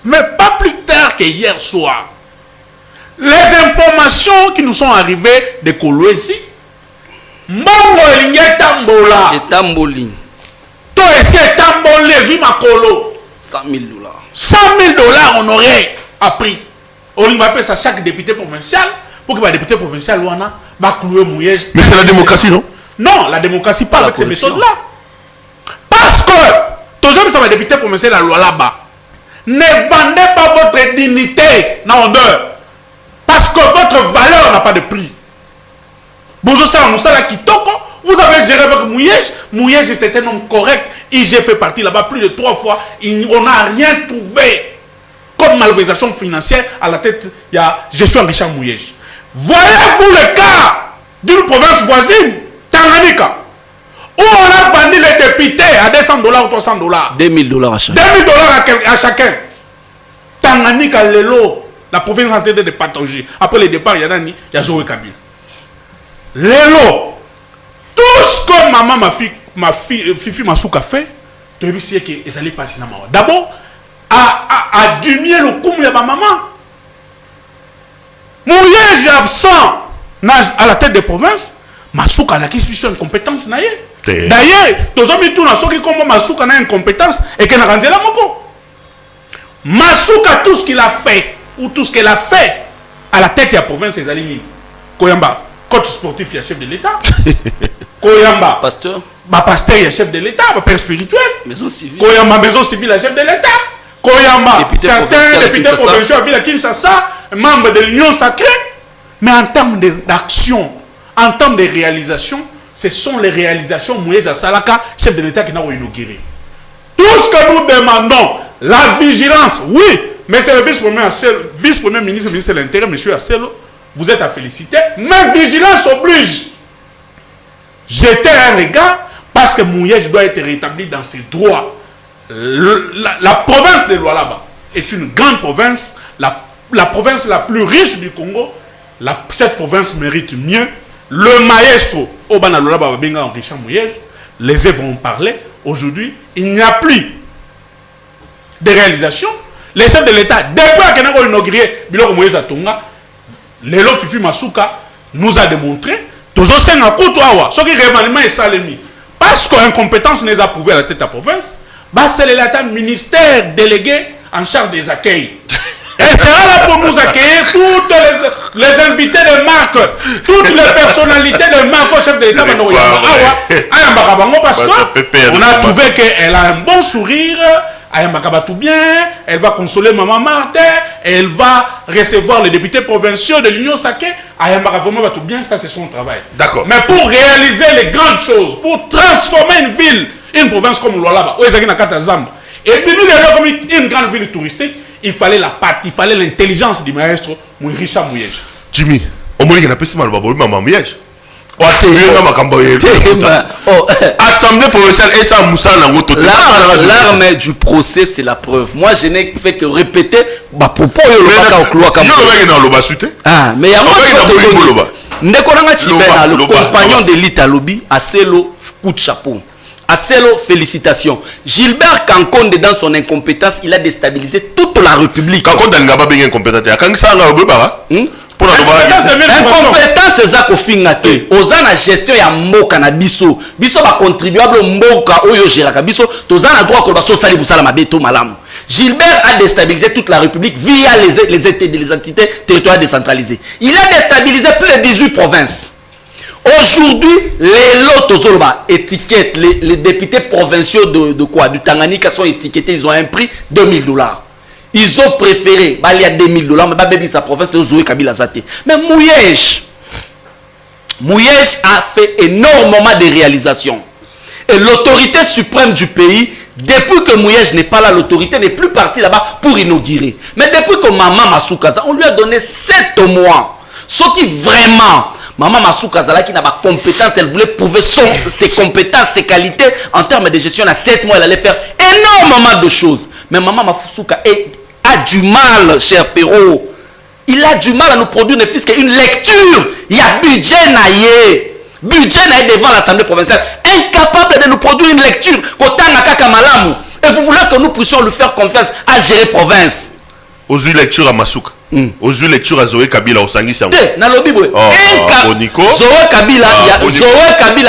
Mais pas plus tard que hier soir, les informations qui nous sont arrivées de Kolo ici, Mbongo Elingue Tambola. Et Tamboli. Toi ici, Tambolé, Zuma Kolo. $100,000. $100,000 on aurait appris. On va appeler ça chaque député provincial pour que le député provincial va clouer Mouyej. Mais c'est la démocratie, non? Non, la démocratie pas avec ces méthodes-là. Parce que, toujours que les députés provinciaux de la loi là-bas, ne vendez pas votre dignité dans l'honneur. Parce que votre valeur n'a pas de prix. Vous avez géré avec Mouyej. Mouyej, c'est un homme correct. IG fait partie là-bas plus de 3 fois. On n'a rien trouvé comme malversation financière à la tête. Il y a gestion Richard Mouyej. Voyez-vous le cas d'une province voisine, Tanganyika, où on a vendu les députés à $200 ou $300. $2,000 à chacun. $2,000 à chacun. Tanganyika, Lelo, la province en train de patauger. Après le départ, il y a Zoé Kabila. Lelo, tout ce que maman, ma fille, Fifi Masuka fait, tu as vu qu'ils allaient passer dans ma. D'abord, à diminuer le coût de ma maman. Mouyej absent à la tête des provinces, Masuka a une incompétence. D'ailleurs, tous les gens qui ont Masuka a une incompétence et qui n'a rendu la moko. Masuka, tout ce qu'il a fait, ou tout ce qu'elle a fait à la tête de la province, c'est Aligny. Koyamba, coach sportif, il y a chef de l'État. Koyamba, pasteur. Pasteur, il y a chef de l'État, père spirituel. Maison civile. Koyamba, maison civile, il y a chef de l'État. Koyamba, certains députés provinciaux à Ville Kinshasa, membres de l'Union sacrée. Mais en termes d'action, en termes de réalisation, ce sont les réalisations Mouyej Salaka, chef de l'État, qui n'a pas inauguré. Tout ce que nous demandons, la vigilance, oui, mais c'est le vice-premier ministre de l'Intérieur, M. Asselo, vous êtes à féliciter, mais vigilance oblige. Jeter un regard parce que Mouyej doit être rétabli dans ses droits. La province de Lualaba est une grande province, la province la plus riche du Congo. Cette province mérite mieux. Le maestro, Obana Lualaba Babinga Richard Mouyej, les œuvres vont parler. Aujourd'hui, il n'y a plus de réalisation. Les chefs de l'État, depuis qu'on a inauguré Biloko Moïse Atunga, Lelo Fifi Masuka nous a démontré toujours c'est un coup toi ce qui réellement est salemi parce qu'incompétence n'est approuvée à la tête de la province, bah c'est l'État ministère délégué en charge des accueils. Elle sera là pour nous accueillir toutes les invités de marque, toutes les personnalités de marque au chef de l'État. Parce qu'on a trouvé qu'elle a un bon sourire, tout bien, elle va consoler Maman Martin, elle va recevoir les députés provinciaux de l'Union sacrée. Vraiment tout bien, ça c'est son travail. D'accord. Mais pour réaliser les grandes choses, pour transformer une ville, une province comme Lualaba, où ils ont et puis nous comme une grande ville touristique, il fallait la patte, il fallait l'intelligence du maestro Richard Mouyej. Jimmy, au moins il n'a pas si mal Maman Mouyej. Assemblée provinciale et ça Moussa l'arme du procès c'est la preuve. Moi je n'ai fait que répéter ma propos mais il y a le compagnon de l'Italobi Asselo coup de chapeau. Asselo, félicitations. Gilbert Kankonde, dans son incompétence, il a déstabilisé toute la République. Kankonde n'a pas bien incompétent. Incompétence c'est ça qu'on finit. Oza na gestion ya mboka na biso. Biso ba contribuable mboka oyo geraka biso. Toza na droit ko ba so sali busala mabeto malamu. Gilbert a déstabilisé toute la République via les entités territoriales décentralisées. Il a déstabilisé plus de 18 provinces. Aujourd'hui, les lots étiquettes, les députés provinciaux de quoi? Du Tanganyika sont étiquetés, ils ont un prix $2,000. Ils ont préféré, il y a $2,000, mais baby sa province, le Zoé Kabila Zate. Mais Mouyej a fait énormément de réalisations. Et l'autorité suprême du pays, depuis que Mouyej n'est pas là, l'autorité n'est plus partie là-bas pour inaugurer. Mais depuis que Maman Masoukaza, on lui a donné 7 mois. Ce qui vraiment, Maman Masoukaza, qui n'a pas compétence, elle voulait prouver ses compétences, ses qualités en termes de gestion. À 7 mois, elle allait faire énormément de choses. Mais Maman Masoukaza a du mal, cher Perrault. Il a du mal à nous produire ne fût qu'une lecture. Il y a budget naïe. Budget naïe devant l'Assemblée provinciale. Incapable de nous produire une lecture. Et vous voulez que nous puissions lui faire confiance à gérer province. Aux lecture à Masouka. Aux lecture à Zoé Kabila au Sangui Sango. Dans le Bible. Zoé Kabila,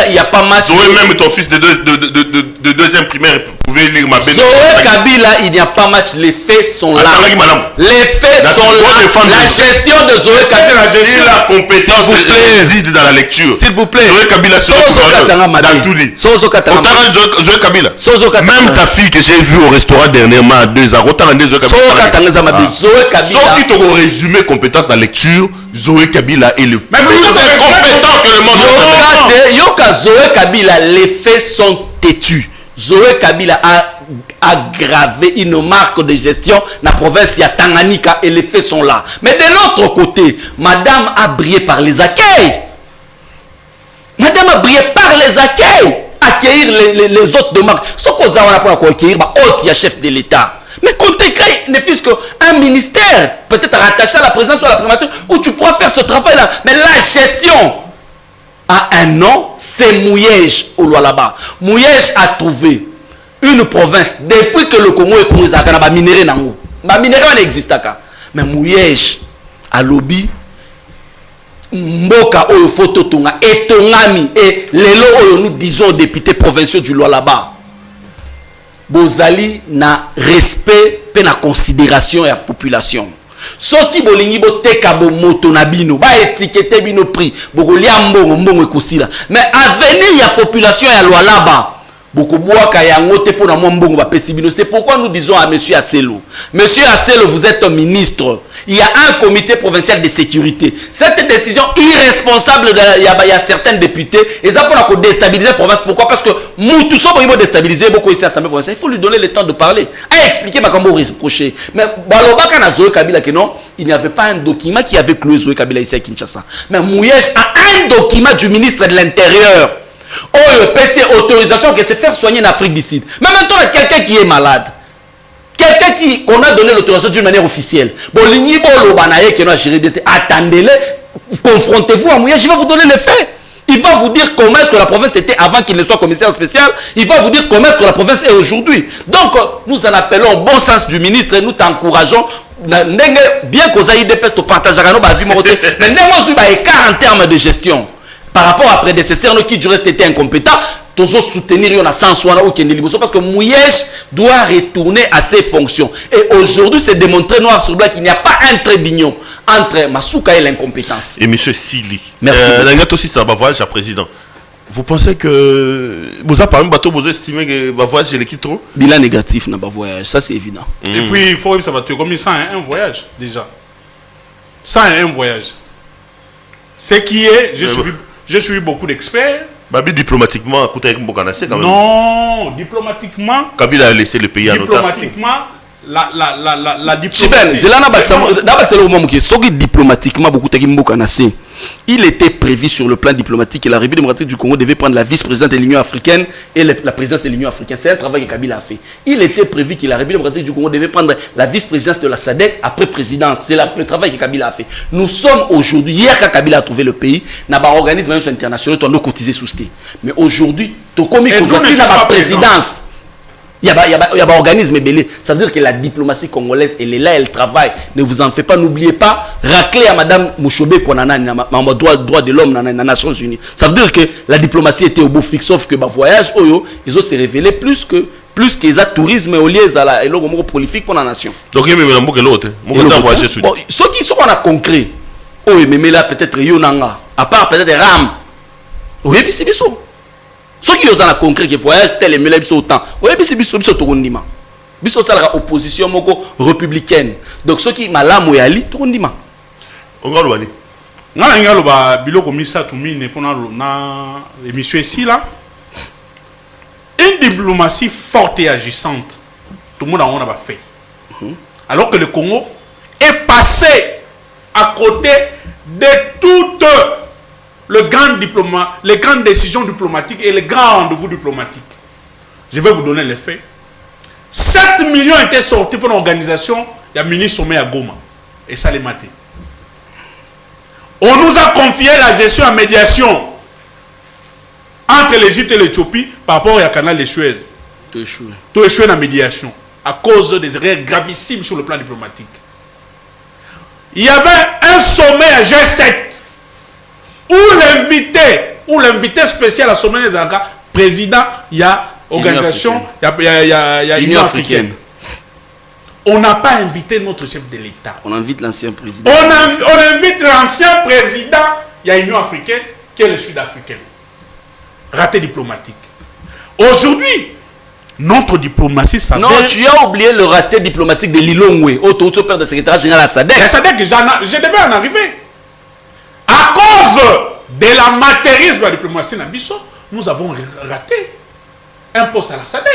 il n'y a pas match. Zoé même ton fils de deuxième primaire pouvait lire ma belle. Zoé Kabila, il n'y a pas match. Les faits sont là. Les faits sont là. La gestion de Zoé Kabila. La compétence réside dans la lecture. S'il vous plaît. Zoé Kabila, c'est dans tout lit. Zoé Kabila. Même ta fille que j'ai vue au restaurant dernièrement à 2 ans. Autant en 2 ans. Zoé Kabila. Qui t'aura résumé compétence dans la lecture, Zoé Kabila est le plus incompétent que le monde. Yoka Zoé Kabila, les faits sont têtus. Zoé Kabila a aggravé une marque de gestion dans la province de Tanganyika et les faits sont là. Mais de l'autre côté, madame a brillé par les accueils. Madame a brillé par les accueils. Accueillir les autres de marque. Ce qu'on a pour accueillir, il y a chef de l'État. Mais quand tu crées ne fût-ce qu'un ministère, peut-être rattaché à la présidence ou à la primature, où tu pourras faire ce travail-là. Mais la gestion a un nom, c'est Mouyej au Lualaba. Mouyej a trouvé une province, depuis que le Congo est connu, il y a minéré nango. Minéré n'existe pas. Mais Mouyej a lobby, Mboka oyo photo tonga, et tongami, et lelo oyo nous disons députés provinciaux du Lualaba. Bozali na respect pe na considération ya population. Soki bolingi bo teka bo moto na bino ba étiqueter bino prix bokolia mbongo ekosila. Mais avenir ya population ya Lualaba boko boaka yango te pona mbongo ba pesi bino. C'est pourquoi nous disons à monsieur Asselo, monsieur Asselo, vous êtes un ministre. Il y a un comité provincial de sécurité. Cette décision irresponsable il y a certains députés et ça pour déstabiliser la province. Pourquoi? Parce que nous tous sommes pour déstabiliser beaucoup ici à l'Assemblée provinciale. Il faut lui donner le temps de parler, à expliquer ma combo reproché. Mais Baloba kana Zoé Kabila que non, il n'y avait pas un document qui avait cloué Zoé Kabila ici à Kinshasa. Mais Mouyej a un document du ministre de l'Intérieur. Oh, le PC autorisation que c'est faire soigner en Afrique du Sud. Mais maintenant, quelqu'un qui est malade, quelqu'un qu'on a donné l'autorisation d'une manière officielle. Bon, attendez-le, confrontez-vous à Mouyej, je vais vous donner les faits. Il va vous dire comment est-ce que la province était avant qu'il ne soit commissaire spécial. Il va vous dire comment est-ce que la province est aujourd'hui. Donc, nous en appelons au bon sens du ministre et nous t'encourageons. Bien qu'aux AIDPS te partagent nos vie, mais nous avons écart en termes de gestion. Par rapport à prédécesseurs qui du reste étaient incompétents, tous soutenir yon a sens parce que Mouyej doit retourner à ses fonctions. Et aujourd'hui, c'est démontré noir sur blanc qu'il n'y a pas un trait d'union entre Masouka et l'incompétence. Et monsieur Sili, merci. Aussi, c'est un voyage à président. Vous pensez que vous avez parlé de bateau, vous estimez que le voyage est l'équipe trop? Bilan négatif dans le voyage, ça c'est évident. Et puis il faut que ça va te comme ça un voyage déjà. Ça un voyage. Ce qui est, je suis beaucoup d'experts. Babi diplomatiquement, quand même. Non, diplomatiquement. Kabila a laissé le pays en otage. Diplomatiquement, la diplomatie. C'est là diplomatiquement beaucoup de il était prévu sur le plan diplomatique que la République démocratique du Congo devait prendre la vice-présidente de l'Union africaine et la présidence de l'Union africaine. C'est un travail que Kabila a fait. Il était prévu que la République démocratique du Congo devait prendre la vice-présidence de la SADC après présidence. C'est le travail que Kabila a fait. Nous sommes aujourd'hui, hier quand Kabila a trouvé le pays, n'a pas organisme international, on a cotisé sous ce. Mais aujourd'hui, Tokomi Kozati n'a pas présidence. Il y a un organisme belé. Ça veut dire que la diplomatie congolaise, elle est là, elle travaille. Ne vous en faites pas, n'oubliez pas, racler à Madame Mouchobe Konana, droit de l'homme dans les Nations Unies. Ça veut dire que la diplomatie était au beau fixe, sauf que le voyage, ils ont se révélé plus qu'ils ont tourisme au lieu à la prolifique pour la nation. Donc il y a un l'autre. Ceux qui sont en concret, mais là peut-être Yonanga, à part peut-être Ram, oui, c'est biso. Ceux qui ont un concret qui voyage tel et mêlé autant. Oui, c'est biso tourundima. Biso ça la opposition moko républicaine. Donc ceux qui malam ou ali tourundima. On va le na ngalo ba biloko misa tumine pona na émission ici là. une diplomatie forte et agissante, tout le monde en a fait. Alors que le Congo est passé à côté de toutes les grandes décisions diplomatiques et les grands rendez-vous diplomatiques. Je vais vous donner les faits. 7 millions étaient sortis pour l'organisation. Il y a un mini-sommet à Goma. Et ça les maté. On nous a confié la gestion à médiation entre l'Égypte et l'Éthiopie par rapport au canal de Suez. Tout échoué dans la médiation à cause des erreurs gravissimes sur le plan diplomatique. Il y avait un sommet à G7 où l'invité spécial à sommet des Aga, président, il y a organisation, il y a Union africaine. On n'a pas invité notre chef de l'État. On invite l'ancien président. On invite l'ancien président, il y a Union africaine, qui est le sud-africain. Raté diplomatique. Aujourd'hui, notre diplomatie s'avère... Non, tu as oublié le raté diplomatique de Lilongwe, au père de secrétaire général à SADC. La SADC, je devais en arriver. À cause de l'amateurisme de la diplomatie Nabiso, nous avons raté un poste à la SADC.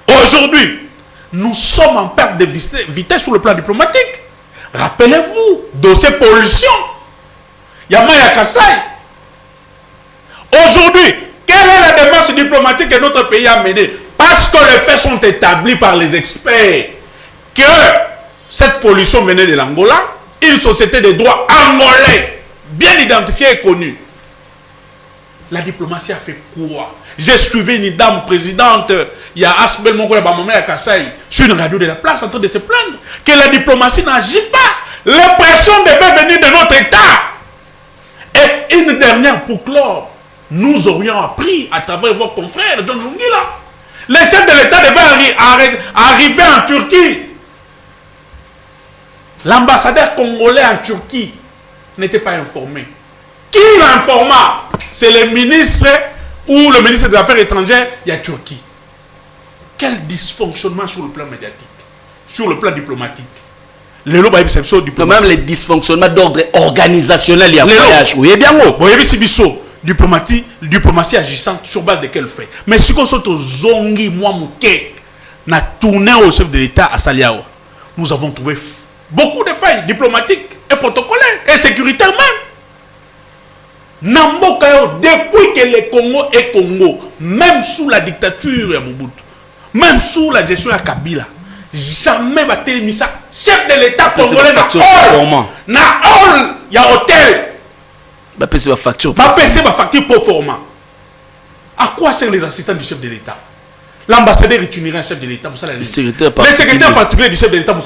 Aujourd'hui, nous sommes en perte de vitesse sur le plan diplomatique. Rappelez-vous, dossier pollution. Yamaya Kassai. Aujourd'hui, quelle est la démarche diplomatique que notre pays a menée? Parce que les faits sont établis par les experts que cette pollution venait de l'Angola, une société de droit angolais, bien identifiée et connue. La diplomatie a fait quoi? J'ai suivi une dame présidente, il y a Asbel Mongola Bamamé à Kassai, sur une radio de la place en train de se plaindre que la diplomatie n'agit pas. L'impression devait venir de notre État. Et une dernière pour clore. Nous aurions appris à travers vos confrères, John Lungila. Les chefs de l'État devaient arriver en Turquie. L'ambassadeur congolais en Turquie n'était pas informé. Qui l'informa? C'est le ministre ou le ministre des Affaires étrangères, il y a Turquie. Quel dysfonctionnement sur le plan médiatique, sur le plan diplomatique. Même les dysfonctionnements d'ordre organisationnel, il y a voyage. Oui, bien haut. Diplomatie agissante sur base de quel fait? Mais si on saute au zongi, moi, mouké, na tourné au chef de l'État à Saliao, nous avons trouvé beaucoup de failles diplomatiques et protocolaires et sécuritaires même. Nambokayo, depuis que le Congo est Congo, même sous la dictature de Mobutu, même sous la gestion de Kabila, jamais va télémiser ça. Chef de l'État congolais na hall, il y a hôtel. Va passer ma facture. Va passer ma facture pour format. À quoi servent les assistants du chef de l'État? L'ambassadeur est un chef de l'État. Les secrétaires particuliers du chef de l'État.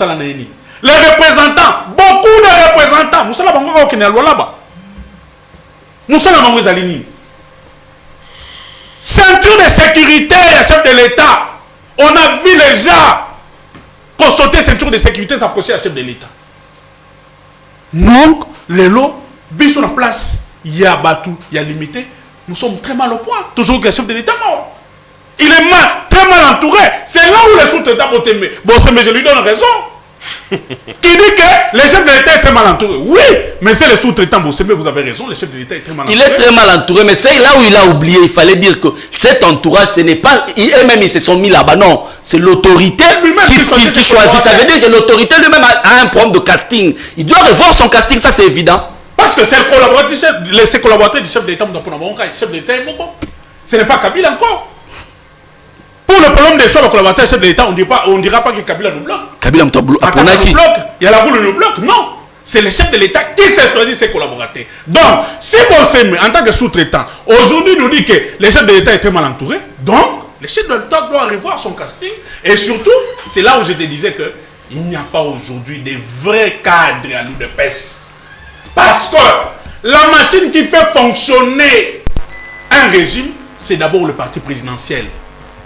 Les représentants, beaucoup de représentants. Moussala Bango qui n'est pas là-bas. Moussala Bango Zalini. Ceinture de sécurité, chef de l'État. On a vu les gens consulter ceinture de sécurité s'approcher à chef de l'État. Donc, les lots. Bis sur la place, il y a Batou, il y a limité. Nous sommes très mal au point. Toujours que le chef de l'État mort. Il est très mal entouré. C'est là où les sous-traitants vont t'aimer. Bon, mais je lui donne raison. Qui dit que le chef de l'État est très mal entouré. Oui, mais c'est les sous-traitants. Bon, mais vous avez raison, le chef de l'État est très mal entouré. Il est très mal entouré, mais c'est là où il a oublié. Il fallait dire que cet entourage, ce n'est pas... Eux-mêmes, ils se sont mis là-bas. Non, c'est l'autorité qui choisit. Ça veut dire que l'autorité lui-même a un problème de casting. Il doit revoir son casting, ça c'est évident. Parce que c'est le collaborateur du chef de l'État, chef de l'État est moko. Ce n'est pas Kabila encore. Pour le problème des choix de collaborateurs du chef de l'État, on ne dira pas que Kabila nous bloque. Kabila nous bloque. Il y a la boule nous bloque. Non. C'est le chef de l'État qui s'est choisi ses collaborateurs. Donc, si on s'aime en tant que sous-traitant, aujourd'hui nous dit que le chef de l'État est très mal entouré, donc le chef de l'État doit revoir son casting. Et surtout, c'est là où je te disais qu'il n'y a pas aujourd'hui de vrais cadres à nous de pèse. Parce que la machine qui fait fonctionner un régime, c'est d'abord le parti présidentiel.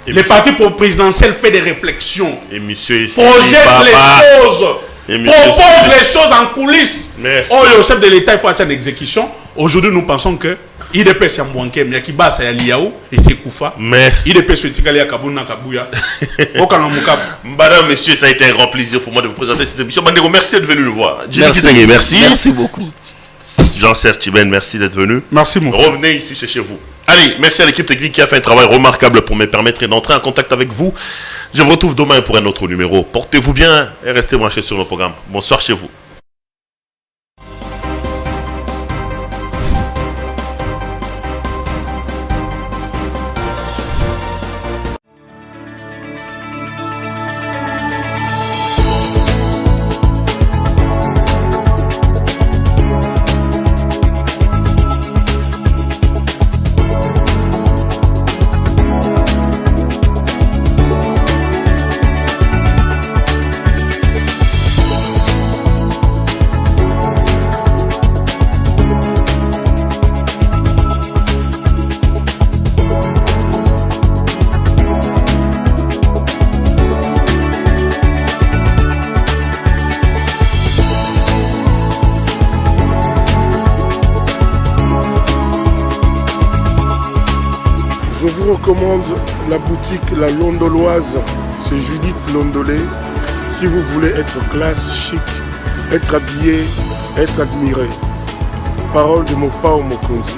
Et le parti présidentiel fait des réflexions, projette les choses, propose les choses en coulisses. Oh, le chef de l'État, il faut faire une exécution. Aujourd'hui, nous pensons que IDP c'est un banquier, mais qui base à Liao et c'est Koufa. IDP c'est Tikali Kabouna Kabouya. Madame, monsieur, ça a été un grand plaisir pour moi de vous présenter cette émission. Bandego, merci d'être venu nous voir. Merci beaucoup. Jean-Serge Tiben, merci d'être venu. Merci, mon frère. Revenez ici chez vous. Allez, merci à l'équipe technique qui a fait un travail remarquable pour me permettre d'entrer en contact avec vous. Je vous retrouve demain pour un autre numéro. Portez-vous bien et restez branchés sur nos programmes. Bonsoir chez vous. Je vous recommande la boutique La Londoloise, c'est Judith Londolé. Si vous voulez être classe, chic, être habillé, être admiré. Parole de Mopao Mokonzi.